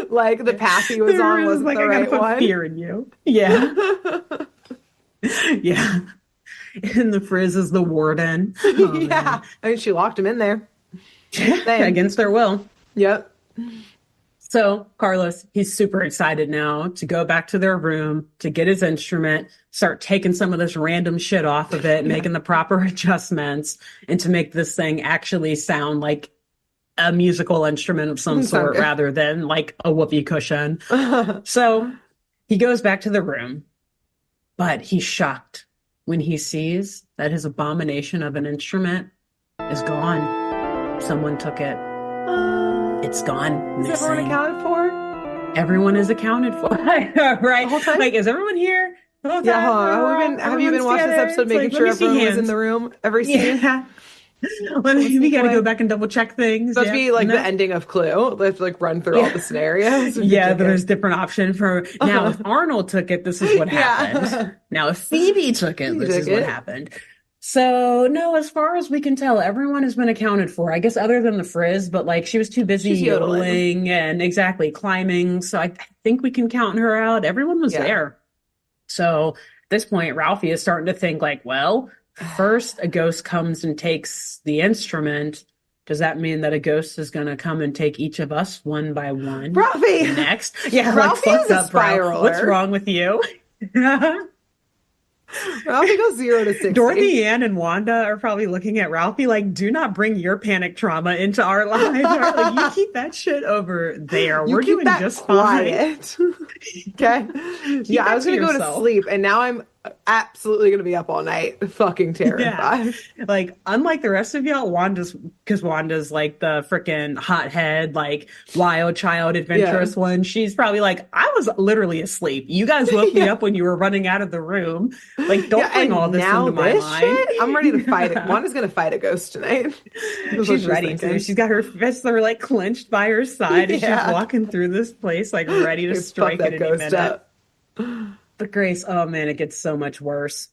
like the path he was on wasn't like, the right one. Fear in you. Yeah. And the Frizz is the warden. I mean, she locked him in there. Against their will. Yep. So Carlos, he's super excited now to go back to their room, to get his instrument, start taking some of this random shit off of it, making the proper adjustments, and to make this thing actually sound like a musical instrument of some sort rather than like a whoopee cushion. So he goes back to the room, but he's shocked when he sees that his abomination of an instrument is gone. Someone took it. It's gone. Is everyone accounted for? Everyone is accounted for. Right? The whole time? Like, is everyone here? Have you been watching this episode making sure everyone was in the room? Every scene? We got to go back and double check things. Supposed to be like the ending of Clue. Let's like run through all the scenarios. Yeah, there's different option for now. If Arnold took it, this is what happened. Now, if Phoebe took it, this is what happened. So no, as far as we can tell, everyone has been accounted for. I guess other than the Frizz, but like she was too busy yodeling and climbing. So I think we can count her out. Everyone was there. So at this point, Ralphie is starting to think like, well, first a ghost comes and takes the instrument. Does that mean that a ghost is going to come and take each of us one by one? Ralphie! Next. Yeah, Ralphie is a spiraler. What's wrong with you? Ralphie goes 0 to 60. Dorothy Ann and Wanda are probably looking at Ralphie like, do not bring your panic trauma into our lives. Like, you keep that shit over there. We're doing just quiet. Fine. Okay. Yeah, I was going to go to sleep, and now I'm absolutely going to be up all night, fucking terrified. Yeah. Like, unlike the rest of y'all, Wanda's like the freaking hothead, like wild child, adventurous one. She's probably like, I was literally asleep. You guys woke me up when you were running out of the room. Like, don't bring all this into my mind. Shit, I'm ready to fight it. Wanda's going to fight a ghost tonight. She's ready to. She's got her fists that are like clenched by her side as she's walking through this place, like ready to strike it any minute. Up. But Grace, oh man, it gets so much worse.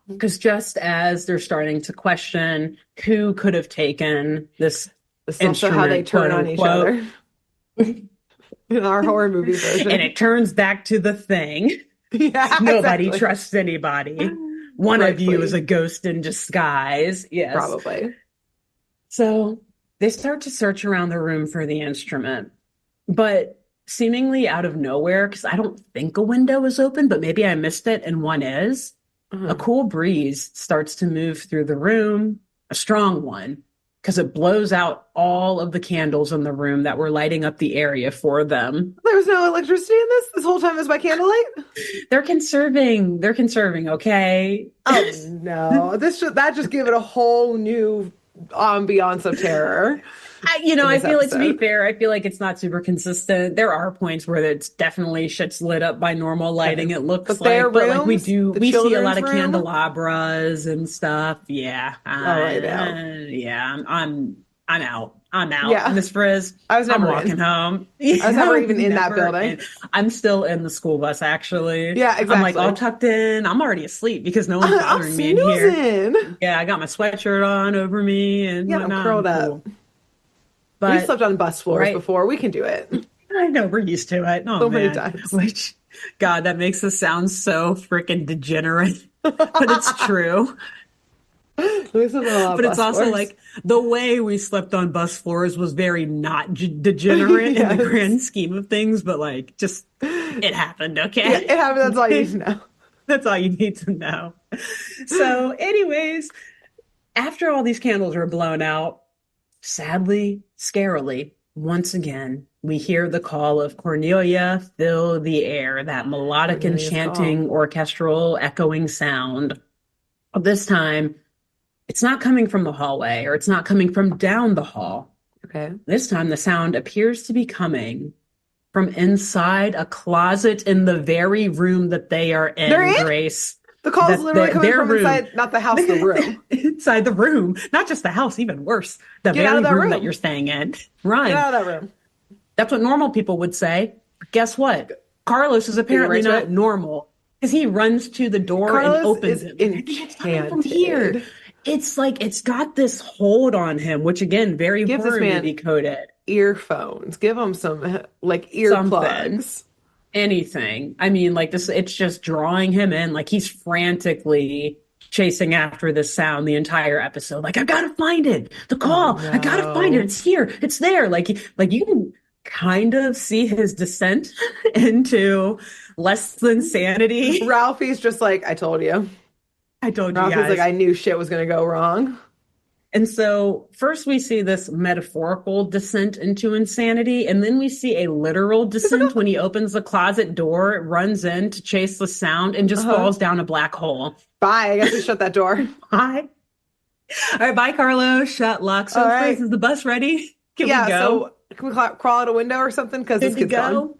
Because just as they're starting to question who could have taken this instrument, how they turn on each other in our horror movie version, and it turns back to the Thing. Yeah, nobody trusts anybody. One of you is a ghost in disguise. Yes, probably. So they start to search around the room for the instrument, but seemingly out of nowhere, because I don't think a window is open, but maybe I missed it and one is. A cool breeze starts to move through the room, a strong one, because it blows out all of the candles in the room that were lighting up the area for them. There was no electricity in this whole time. It was by candlelight. They're conserving, okay? Oh no, that just gave it a whole new ambiance of terror. I feel like, to be fair, I feel like it's not super consistent. There are points where it's definitely shit's lit up by normal lighting. It looks but like we see a lot of candelabras and stuff. Yeah, yeah, I'm out. Yeah. Miss Frizz. I'm walking home. I was never even in that building. I'm still in the school bus, actually. Yeah, exactly. I'm like all tucked in. I'm already asleep because no one's bothering me in here. Yeah, I got my sweatshirt on over me and I'm curled up. But we slept on bus floors before. We can do it. I know, we're used to it. Oh, so many times. Which, God, that makes us sound so freaking degenerate. But it's true. But it's also like the way we slept on bus floors was very not degenerate in the grand scheme of things. But like, just it happened. Okay, yeah, it happened. That's all you need to know. That's all you need to know. So, anyways, after all these candles are blown out, sadly, scarily, once again, we hear the call of Cornelia, fill the air, that melodic, enchanting, orchestral, echoing sound. This time, it's not coming from the hallway, or it's not coming from down the hall. Okay. This time, the sound appears to be coming from inside a closet in the very room that they are in, Grace. The call is literally coming from inside, not the house, the room. Inside the room. Not just the house, even worse. The very room that you're staying in. Run. Get out of that room. That's what normal people would say. But guess what? Carlos is apparently not normal. Because he runs to the door and opens it. It's coming from here. It's like, it's got this hold on him, which again, very horror movie coded. Earphones. Give him some, like, earplugs. Anything. I mean, like this, it's just drawing him in. Like he's frantically chasing after this sound the entire episode. Like, I gotta find it. The call. I gotta find it. It's here. It's there. Like you can kind of see his descent into less than sanity. Ralphie's just like, I told you. Ralphie's like, I knew shit was gonna go wrong. And so first we see this metaphorical descent into insanity, and then we see a literal descent when he opens the closet door, runs in to chase the sound, and just falls down a black hole. Bye. I guess we shut that door. Bye. All right, bye, Carlos. Shut, lock. So is the bus ready? Can we go? So can we crawl out a window or something? Because this kid's gone.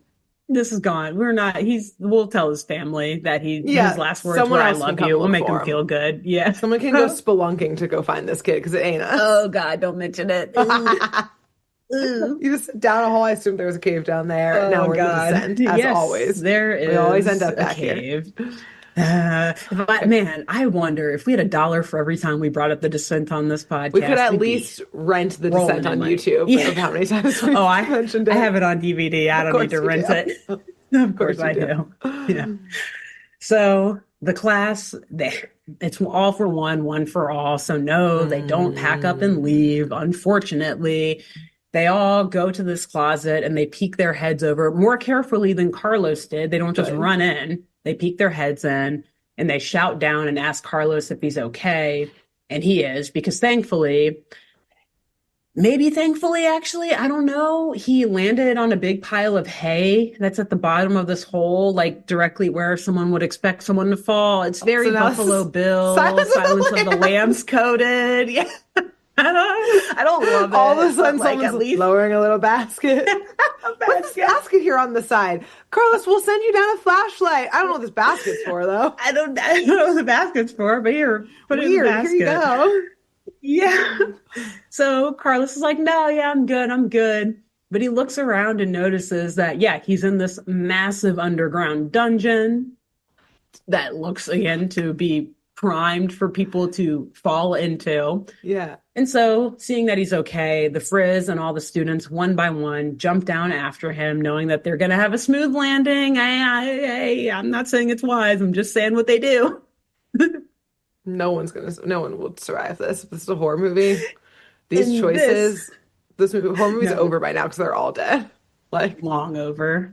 this is gone. We're not, we'll tell his family that his Yeah, last words were, someone I else can love come you. We'll look make him for him. feel good. Yeah. Someone can go spelunking to go find this kid because it ain't us. Oh God, don't mention it. Ooh. You just down a hole. I assumed there was a cave down there. Now Oh we're in the God. descent, as Yes, always. there We always end is up a back here. cave. But man, I wonder if we had $1 for every time we brought up the descent on this We could podcast, at we'd be least rent the rolling descent in on money. YouTube Yeah. of how many times we've Oh, mentioned I it. have it on DVD. I Of don't need course to you rent do. it. Of course course you I do. do. Yeah. So the class, it's all for one for all. So no, they don't pack up and leave. Unfortunately, they all go to this closet and they peek their heads over more carefully than Carlos did. They don't just Good. run in. They peek their heads in and they shout down and ask Carlos if he's okay. And he is, because thankfully, actually, I don't know. He landed on a big pile of hay that's at the bottom of this hole, like directly where someone would expect someone to fall. It's very So now Buffalo Bill, Silence Silence of the Lambs coded. Yeah. I don't love it. All of a sudden, but, like, someone's at least lowering a little basket. What's this basket here on the side? Carlos, we'll send you down a flashlight. I don't know what this basket's for, though. I don't know what the basket's for, but here, put it in the Weird. basket. Here you go. Yeah. So Carlos is like, no, yeah, I'm good. But he looks around and notices that, yeah, he's in this massive underground dungeon that looks, again, to be primed for people to fall into. Yeah. And so, seeing that he's okay, the Frizz and all the students, one by one, jump down after him, knowing that they're going to have a smooth landing. I'm not saying it's wise. I'm just saying what they do. No one will survive this. This is a horror movie. These And choices, horror movie's No. over by now because they're all dead. Like, long over.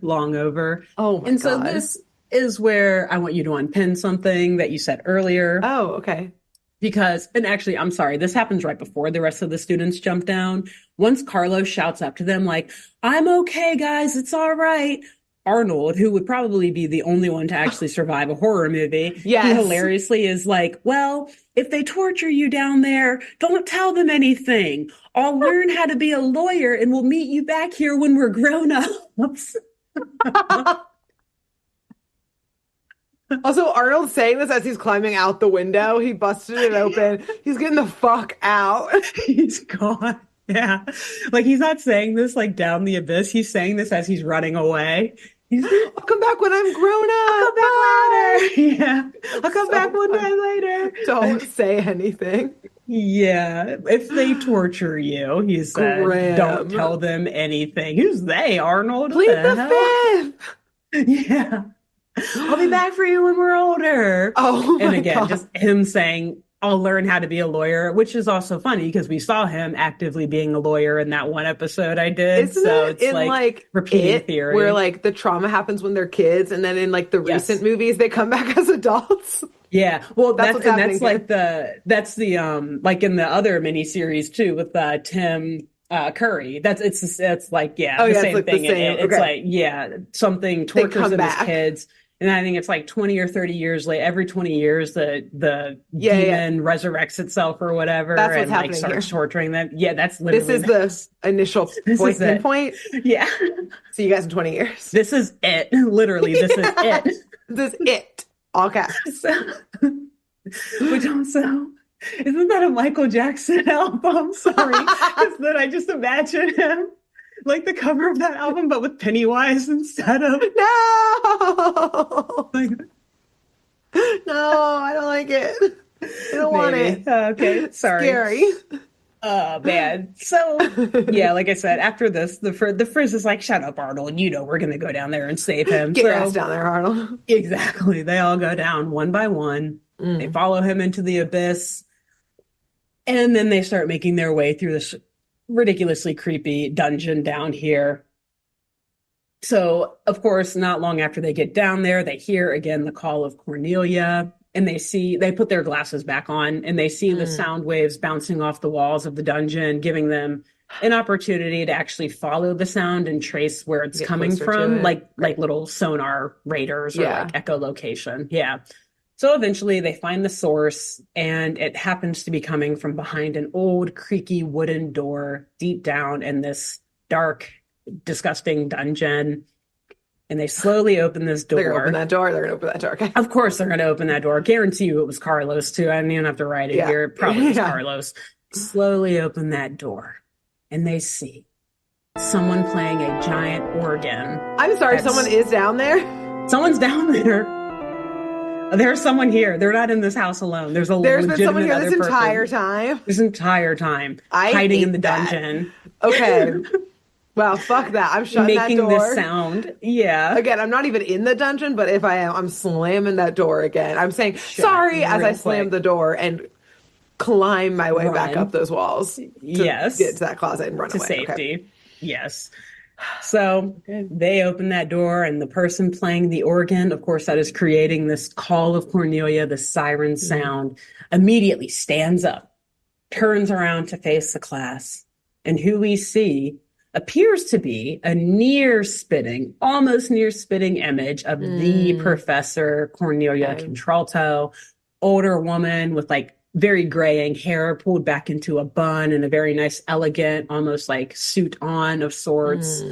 oh my And so God. this is where I want you to unpin something that you said earlier. Oh, okay. Because, and actually, I'm sorry, this happens right before the rest of the students jump down. Once Carlos shouts up to them, like, I'm okay, guys, it's all right. Arnold, who would probably be the only one to actually survive a horror movie, Yes. he hilariously is like, well, if they torture you down there, don't tell them anything. I'll learn how to be a lawyer and we'll meet you back here when we're grown ups. Also, Arnold's saying this as he's climbing out the window. He busted it open. He's getting the fuck out. He's gone. Yeah. Like, he's not saying this like down the abyss. He's saying this as he's running away. I'll come back when I'm grown up. I'll come back later. Yeah. I'll come So back one day funny. later. Don't say anything. Yeah. If they torture you, he said, Grim. don't tell them anything. Who's they, Arnold? Plead What the hell? fifth. Yeah. I'll be back for you when we're older. Oh my And again, God. just him saying, I'll learn how to be a lawyer, which is also funny because we saw him actively being a lawyer in that one episode I did. Isn't so it it's in like repeating theory. where like the trauma happens when they're kids, and then in like the Yes. recent movies they come back as adults? Yeah, well, That's what's happening that's the like in the other miniseries too with Tim Curry. It's like the it's same like the thing. same, It's okay. like something They tortures come them back. as kids. And I think it's like 20 or 30 years later, every 20 years, the Yeah, demon resurrects itself or whatever That's what's and like happening starts here. torturing them. Yeah, that's literally This is the initial This point is it. pinpoint. Yeah. See you guys in 20 years. This is it. Literally, this is it. This is it. All caps. So, which also, isn't that a Michael Jackson album? Sorry. Because then I just imagine him like the cover of that album, but with Pennywise instead of. No. Like, No, I don't like it. I don't want maybe. it. Okay, sorry. Scary. Oh man. So yeah, like I said, after this, the Frizz is like, "Shut up, Arnold. You know we're gonna go down there and save him." Get your So- ass down there, Arnold. Exactly. They all go down one by one. They follow him into the abyss. And then they start making their way through this ridiculously creepy dungeon down here. So, of course, not long after they get down there, they hear again the call of Cornelia. And they put their glasses back on and they see the sound waves bouncing off the walls of the dungeon, giving them an opportunity to actually follow the sound and trace where it's Get coming closer to from, it. like little sonar radars or Yeah. like echolocation. Yeah. So eventually they find the source and it happens to be coming from behind an old creaky wooden door deep down in this dark, disgusting dungeon. And they slowly open this door. They're going to open that door. They're going to open that door. Okay. Of course they're going to open that door. Guarantee you it was Carlos, too. I didn't even have to write it here. It probably was Carlos. Slowly open that door. And they see someone playing a giant organ. I'm sorry, someone is down there? Someone's down there. There's someone here. They're not in this house alone. There's been someone here this entire time? This entire time. Hiding in the dungeon. Okay. Well, fuck that. I'm shutting that door. Making this sound. Yeah. Again, I'm not even in the dungeon, but if I am, I'm slamming that door again. I'm saying sorry as I slam the door and climb my way back up those walls. Get to that closet and run away. To safety. Okay. Yes. So they open that door, and the person playing the organ, of course, that is creating this call of Cornelia, the siren sound, immediately stands up, turns around to face the class, and who we see appears to be a almost near spitting image of the Professor Cornelia Contralto, older woman with like very graying hair pulled back into a bun and a very nice, elegant, almost like suit on of sorts.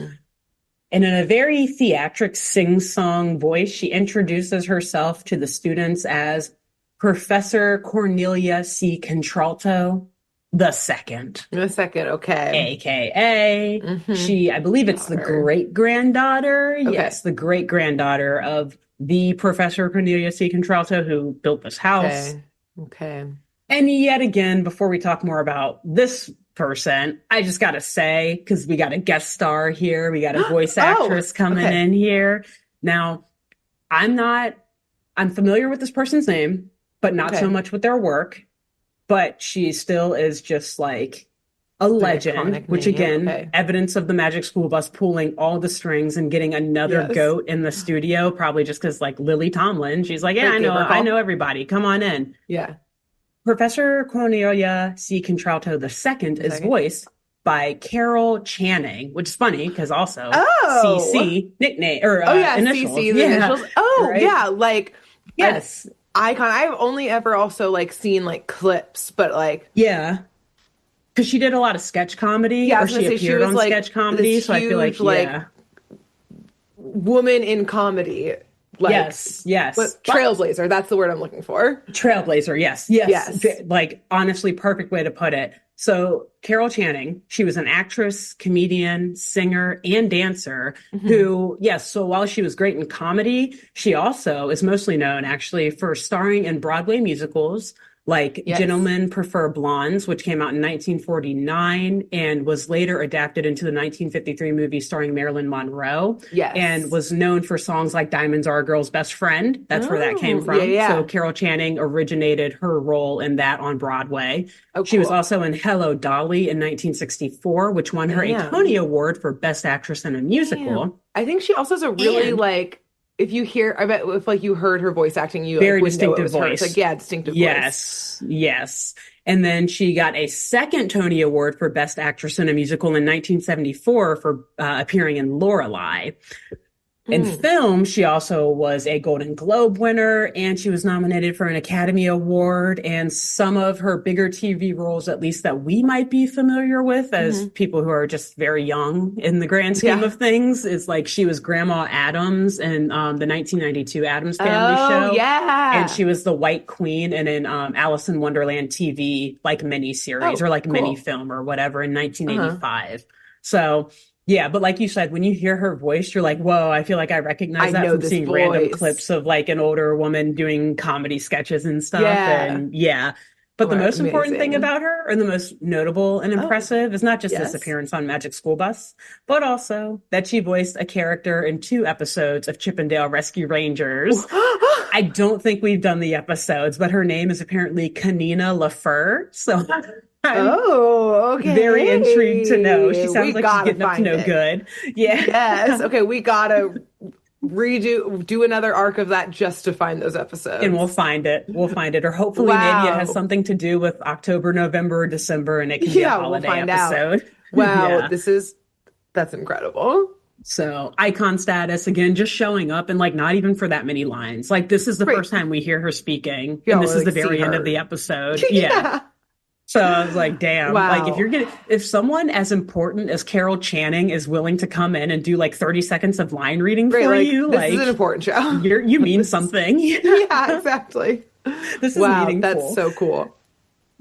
And in a very theatric sing-song voice, she introduces herself to the students as Professor Cornelia C. Contralto the second. The second, okay. AKA, I believe it's the great-granddaughter. Okay. Yes, the great-granddaughter of the Professor Cornelia C. Contralto who built this house. Okay. And yet again, before we talk more about this person, I just got to say, because we got a guest star here, we got a voice actress coming in here. Now, I'm familiar with this person's name, but not so much with their work. But she still is just like a legend, which again, evidence of the Magic School Bus pulling all the strings and getting another goat in the studio, probably just because like Lily Tomlin, she's like, I know everybody. Come on in. Yeah. Professor Cornelia C. Contralto II is voiced by Carol Channing, which is funny because also CC nickname or initials. CC the initials. Right? Yes. Icon. I've only ever also like seen like clips, but like because she did a lot of sketch comedy. Yeah, or she appeared on like sketch comedy, so huge, I feel like woman in comedy. Like, yes. Trailblazer. That's the word I'm looking for. Trailblazer. Yes. Like honestly, perfect way to put it. So Carol Channing, she was an actress, comedian, singer, and dancer who, so while she was great in comedy, she also is mostly known actually for starring in Broadway musicals like Gentlemen Prefer Blondes, which came out in 1949 and was later adapted into the 1953 movie starring Marilyn Monroe. Yes. And was known for songs like Diamonds Are a Girl's Best Friend. That's where that came from. So Carol Channing originated her role in that on Broadway. She was also in Hello, Dolly in 1964, which won her a Tony Award for Best Actress in a Musical. I think she also has a really if you hear, I bet if like you heard her voice acting, you very would distinctive know it was voice. Her. It's like distinctive voice. Yes. And then she got a second Tony Award for Best Actress in a Musical in 1974 for appearing in Lorelei. In film, she also was a Golden Globe winner, and she was nominated for an Academy Award. And some of her bigger TV roles, at least that we might be familiar with as people who are just very young in the grand scheme of things, is like she was Grandma Addams in the 1992 Addams Family Show. Yeah. And she was the White Queen in an Alice in Wonderland TV like mini-series or like mini-film or whatever in 1985. So... yeah, but like you said, when you hear her voice, you're like, whoa, I feel like I recognize that from seeing random clips of like an older woman doing comedy sketches and stuff. And but the most important thing about her, or the most notable and impressive, is not just this appearance on Magic School Bus, but also that she voiced a character in 2 episodes of Chippendale Rescue Rangers. I don't think we've done the episodes, but her name is apparently Kanina LaFleur. So... okay. Very intrigued to know. She sounds like she's getting up to no good. Yeah. Yes. Okay, we gotta do another arc of that just to find those episodes. And we'll find it. Or hopefully maybe it has something to do with October, November, or December, and it can be a holiday episode. Wow, that's incredible. So icon status, again, just showing up and like not even for that many lines. Like this is the first time we hear her speaking. And this is the very end of the episode. So I was like, damn, like Wow. if someone as important as Carol Channing is willing to come in and do like 30 seconds of line reading Right, for like you, this is like an important show. you Like mean this is something. yeah, exactly. This is Wow, that's meaningful. so cool.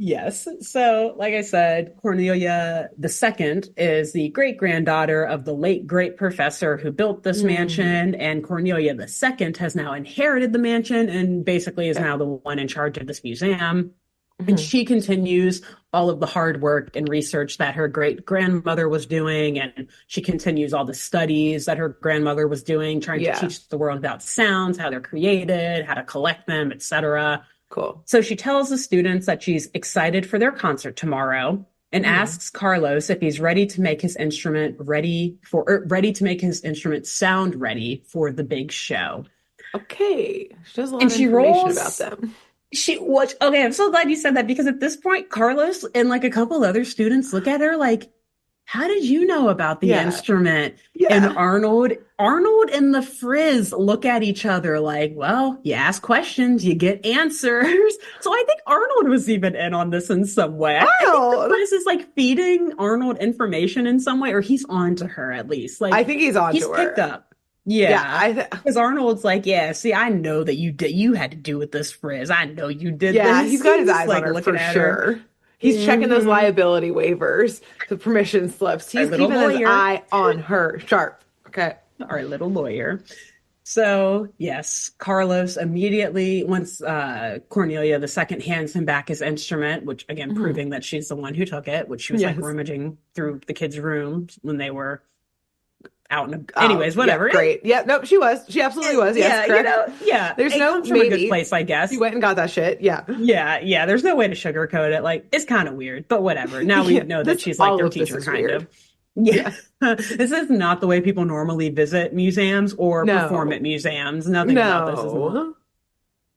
Yes. So, like I said, Cornelia the Second is the great granddaughter of the late great professor who built this Mm, mansion, and Cornelia the Second has now inherited the mansion and basically is yeah. now the one in charge of this museum. And Mhm. she continues all of the hard work and research that her great grandmother was doing. And she continues all the studies that her grandmother was doing, trying to Yeah, teach the world about sounds, how they're created, how to collect them, etc. cool. So she tells the students that she's excited for their concert tomorrow and Mhm. asks Carlos if he's ready to make his instrument ready to make his instrument sound ready for the big show. Okay. She has a lot And of she information about rolls them. okay, I'm so glad you said that because at this point, Carlos and like a couple other students look at her like, how did you know about the Yeah. instrument? And Yeah. Arnold and the Frizz look at each other like, well, you ask questions, you get answers. So I think Arnold was even in on this in some way. I think the Arnold. Frizz is like feeding Arnold information in some way, or he's on to her at least. I Like think he's on he's to picked her. up. Yeah, Yeah. Because Arnold's like, yeah, see, I know that you had to do with this Frizz. I know you did yeah, he's this. got his He's eyes on like her looking for at her. sure. He's checking those Hmm. liability waivers, the permission slips. Our He's little keeping his lawyer. eye on her. Sharp. Okay. Our little lawyer. So, yes, Carlos immediately, once Cornelia the second hands him back his instrument, which again, Mhm. proving that she's the one who took it, which she was like Yes. rummaging through the kids' rooms when they were out in Oh, anyways, yep, whatever. great. Yep, nope, she was. She absolutely was. Yes, Yeah, correct. yeah, There's it no comes from a good maybe. place, I She guess. went and got that shit. Yeah. Yeah, there's no way to sugarcoat it. Like, it's kind of weird, but whatever. Now we Yeah. know that This she's like all their of this teacher, is kind of. weird. Yeah. Yeah. This is not the way people normally visit museums or perform at No. museums. Nothing about this is normal. No.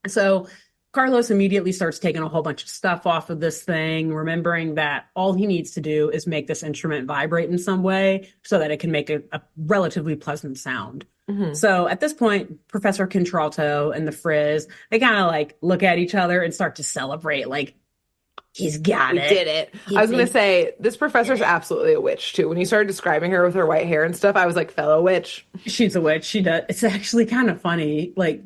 So Carlos immediately starts taking a whole bunch of stuff off of this thing, remembering that all he needs to do is make this instrument vibrate in some way so that it can make a relatively pleasant sound. Mhm. So at this point, Professor Contralto and the Frizz, they kind of like look at each other and start to celebrate, like, he's got We it. did it. I He was gonna they say this did professor's it. absolutely a witch too. When you started describing her with her white hair and stuff, I was like, fellow witch. She's a witch. She does. It's actually kind of funny. Like,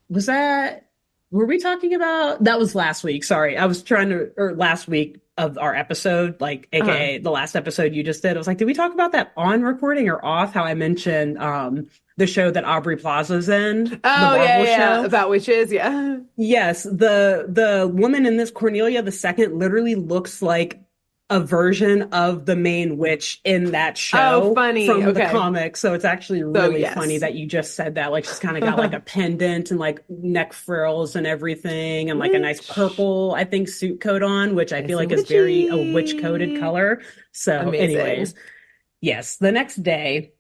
was that, were we talking about, that was last week. Sorry. I was trying to, or last week of our episode, like, Uh-huh. AKA the last episode you just did. I was like, did we talk about that on recording or off? How I mentioned, the show that Aubrey Plaza's in, the Oh yeah, Marvel yeah. show. About witches, yeah. Yes, the woman in this Cornelia the Second literally looks like a version of the main witch in that Oh, show funny. from the Okay. comic. So it's actually So really funny yes. that you just said that. Like she's kind of got like a pendant and like neck frills and everything and like a nice Witch. purple, I think, suit coat on, which I feel Nice and like is very a witch coded witchy. color. So anyways, Amazing. yes, the next day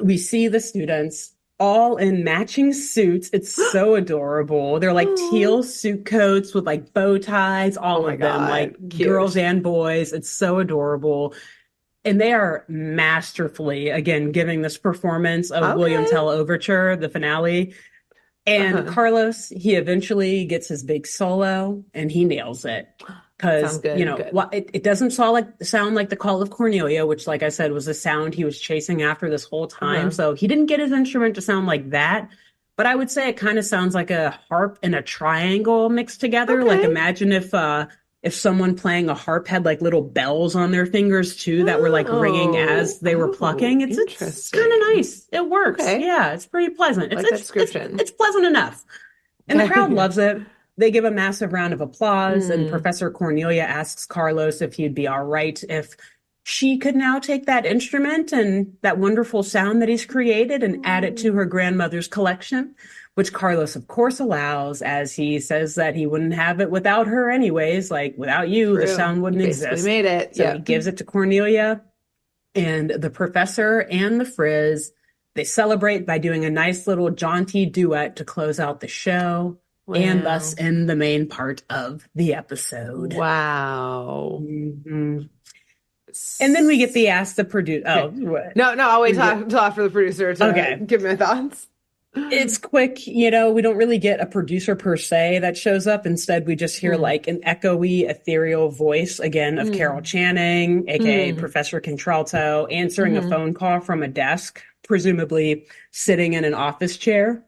we see the students all in matching suits. It's so adorable. They're like Oh teal suit coats with like bow ties, all my of them, like God. girls Cute. and boys. It's so adorable. And they are masterfully, again, giving this performance of William Okay. Tell Overture, the finale. And Uh-huh. Carlos, he eventually gets his big solo and he nails it. Sounds Because, good. Good. it doesn't sound like the Call of Cornelia, which, like I said, was the sound he was chasing after this whole time. Uh-huh. So he didn't get his instrument to sound like that. But I would say it kind of sounds like a harp and a triangle mixed together. Like Okay. imagine if someone playing a harp had like little bells on their fingers too that were like ringing Oh, as they were plucking. It's kind of interesting. nice. It works. Okay. Yeah, it's pretty pleasant. I like that description. It's pleasant enough. And the crowd Okay. loves it. They give a massive round of applause, and Hmm. Professor Cornelia asks Carlos if he'd be all right if she could now take that instrument and that wonderful sound that he's created and add it to her grandmother's collection, which Carlos, of course, allows, as he says that he wouldn't have it without her anyways. Like, without you, the True. sound You wouldn't basically exist. made it. So he Yep. gives it to Cornelia, and the professor and the Frizz, they celebrate by doing a nice little jaunty duet to close out the show and thus Wow. end the main part of the episode. Wow. Mhm. And then we get the ask the produce. Oh, Okay. what? No, no, I'll wait We till, get until after the producer to okay. give me my thoughts. It's quick, we don't really get a producer per se that shows up. Instead, we just hear like an echoey, ethereal voice again of Carol Channing, aka Professor Contralto, answering a phone call from a desk, presumably sitting in an office chair.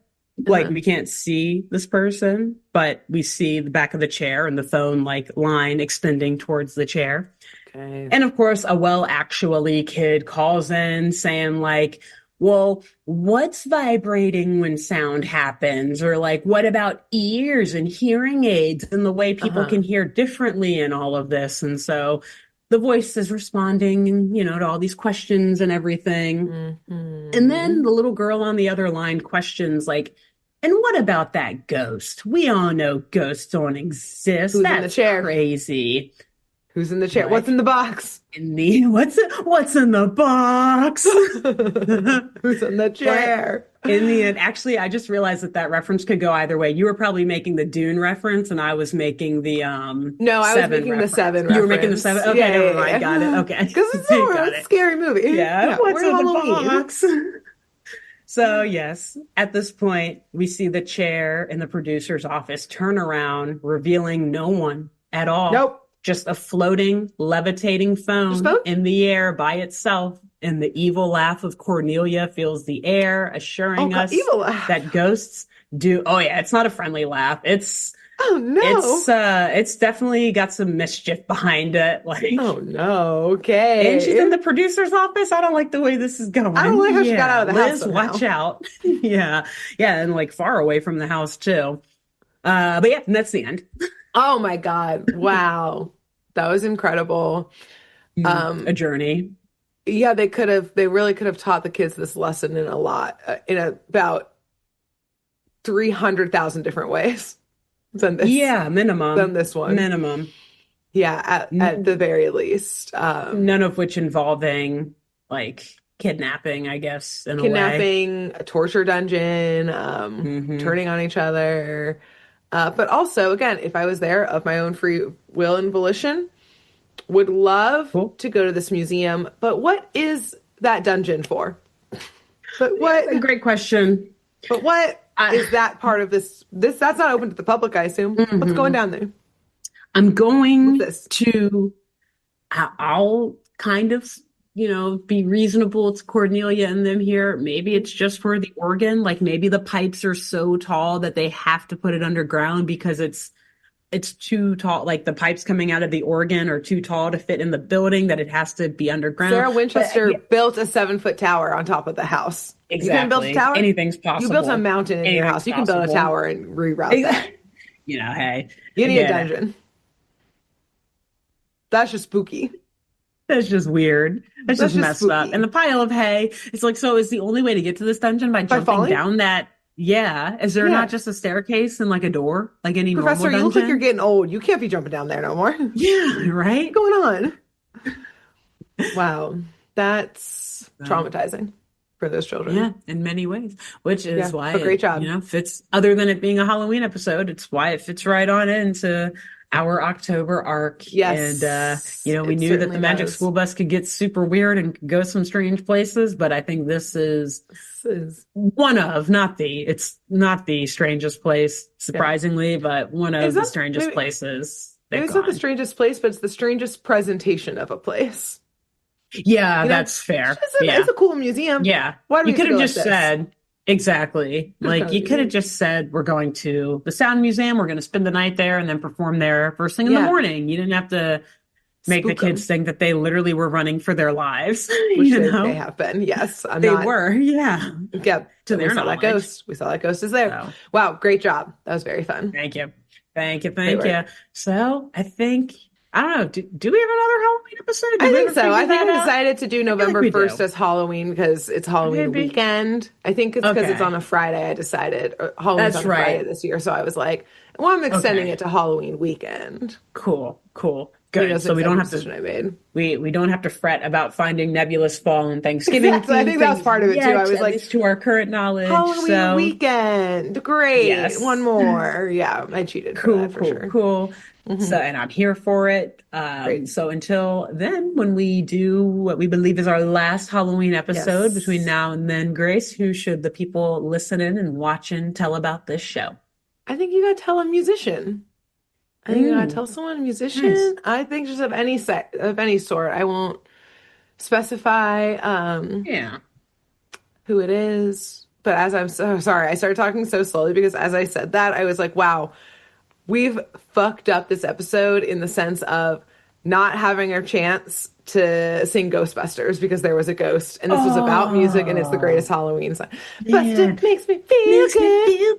Like we can't see this person, but we see the back of the chair and the phone like line extending towards the chair. Okay. And of course, a well actually kid calls in saying like, well, what's vibrating when sound happens? Or like, what about ears and hearing aids and the way people can hear differently in all of this? And so the voice is responding, to all these questions and everything. And then the little girl on the other line questions like, and what about that ghost? We all know ghosts don't exist. Who's That's in the chair? Crazy. Who's in the chair? What's in the box? What's in the box? Who's in the chair? In the end, actually, I just realized that reference could go either way. You were probably making the Dune reference, and I was making the No, I was making reference. the Seven reference. You were making the Seven. Okay, yeah, never mind. Got it. Okay, because it's a scary movie. Yeah, what's in Halloween. the box? So yes, at this point, we see the chair in the producer's office turn around, revealing no one at all. Nope. Just a floating, levitating phone in the air by itself. And the evil laugh of Cornelia fills the air, assuring us that ghosts do. Oh yeah, it's not a friendly laugh. It's it's definitely got some mischief behind it. Like, oh no, okay. And she's in the producer's office. I don't like the way this is going. I don't like how she got out of the house. Liz, watch out. Yeah, and like far away from the house too. But yeah, and that's the end. Oh my God! Wow, that was incredible. A journey. Yeah, they really could have taught the kids this lesson in about 300,000 different ways than this. Yeah, minimum. Than this one. Minimum. Yeah, at the very least. None of which involving like kidnapping, I guess, in kidnapping, a torture dungeon, turning on each other. But also, again, if I was there of my own free will and volition, would love to go to this museum. But what is that dungeon for? But what? A great question. But what is that part of this? That's not open to the public, I assume. What's going down there? I'm going to. I'll kind of, be reasonable to Cornelia and them here. Maybe it's just for the organ. Like maybe the pipes are so tall that they have to put it underground because it's too tall. Like the pipes coming out of the organ are too tall to fit in the building, that it has to be underground. Sarah Winchester built a 7-foot tower on top of the house. Exactly. You can build a tower? Anything's possible. You built a mountain in your house. You can build a tower and reroute that. Hey. You need a dungeon. That's just spooky. That's just weird. That's just messed spooky. Up. And the pile of hay, it's like, so is the only way to get to this dungeon by jumping down that? Yeah. Is there not just a staircase and like a door? Like any normal dungeon? Professor, you look like you're getting old. You can't be jumping down there no more. Yeah, right? What's going on? Wow. That's traumatizing for those children. Yeah, in many ways. Which is why a great job. Fits, other than it being a Halloween episode, it's why it fits right on into our October arc. Yes. And, we knew that the Magic School Bus could get super weird and go some strange places, but I think this is one of, it's not the strangest place, surprisingly, but one of the strangest places. Maybe it's not the strangest place, but it's the strangest presentation of a place. Yeah, that's fair. It's a cool museum. Yeah. Why do you could have just said, exactly. Like you could have just said, we're going to the Sound Museum. We're going to spend the night there and then perform there first thing in the morning. You didn't have to make the kids think that they literally were running for their lives. Which they have been. Yes. They were. Yeah. Yep. To their knowledge. That ghost. We saw that ghost is there. So. Wow. Great job. That was very fun. Thank you. Thank you. So I think, I don't know. Do we have another Halloween episode? I think so. I think we decided to do November 1st as Halloween because it's Halloween weekend. I think it's because it's on a Friday. I decided Halloween's on a Friday this year. So I was like, well, I'm extending it to Halloween weekend. Cool. Good. So we don't have decision I made. We don't have to fret about finding nebulous fall and Thanksgiving. Exactly. I think that was part of it too. I was at like, least to our current knowledge. Halloween weekend. Great. Yes. One more. Yeah, I cheated for that for sure. Cool. So, and I'm here for it. So until then, when we do what we believe is our last Halloween episode between now and then, Grace, who should the people listening and watching tell about this show? I think you got to tell a musician. I think you got to tell someone, a musician. Nice. I think just of any sort. I won't specify who it is. But as I'm so sorry, I started talking so slowly because as I said that, I was like, wow, we've fucked up this episode in the sense of not having our chance to sing Ghostbusters because there was a ghost and this was about music and it's the greatest Halloween song. Busted makes me feel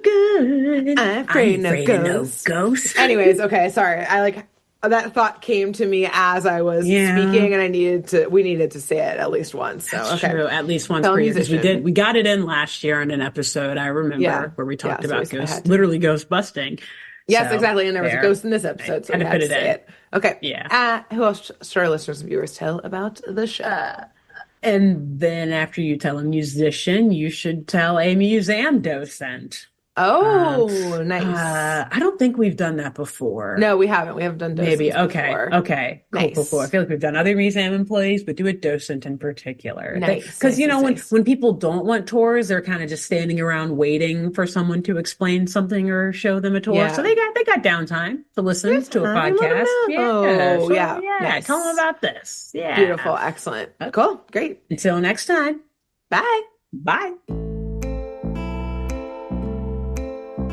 good. I'm afraid no ghost. Anyways, okay, sorry. That thought came to me as I was speaking, and we needed to say it at least once. So that's true, at least once per year, because we got it in last year in an episode. I remember where we talked about ghosts, literally ghost busting. Yes, exactly. And there was a ghost in this episode, so I had to say it. Okay. Yeah. Who else should our listeners and viewers tell about the show? And then after you tell a musician, you should tell a museum docent. Oh, nice. I don't think we've done that before. No, we haven't. We haven't done docents before. Okay. Cool, nice. Cool. I feel like we've done other museum employees, but do a docent in particular. Nice. Because, when people don't want tours, they're kind of just standing around waiting for someone to explain something or show them a tour. Yeah. So they got downtime to listen to a podcast. Yeah. Nice. Tell them about this. Yeah. Beautiful. Excellent. Okay. Cool. Great. Until next time. Bye. Bye.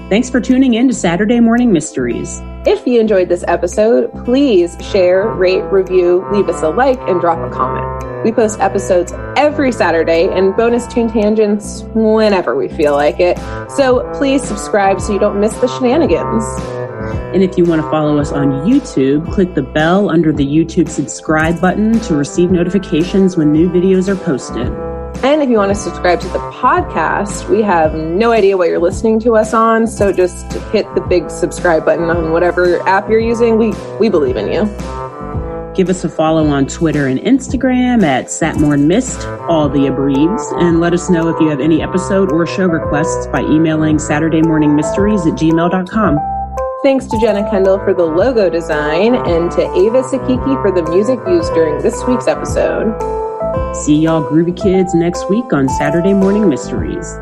Thanks for tuning in to Saturday Morning Mysteries. If you enjoyed this episode, please share, rate, review, leave us a like, and drop a comment. We post episodes every Saturday and bonus tune tangents whenever we feel like it. So please subscribe so you don't miss the shenanigans. And if you want to follow us on YouTube, click the bell under the YouTube subscribe button to receive notifications when new videos are posted. And if you want to subscribe to the podcast, we have no idea what you're listening to us on, so just hit the big subscribe button on whatever app you're using. We believe in you. Give us a follow on Twitter and Instagram at SatmornMist, all the abreves, and let us know if you have any episode or show requests by emailing SaturdayMorningMysteries@gmail.com. Thanks to Jenna Kendall for the logo design and to Ava Sakiki for the music used during this week's episode. See y'all groovy kids next week on Saturday Morning Mysteries.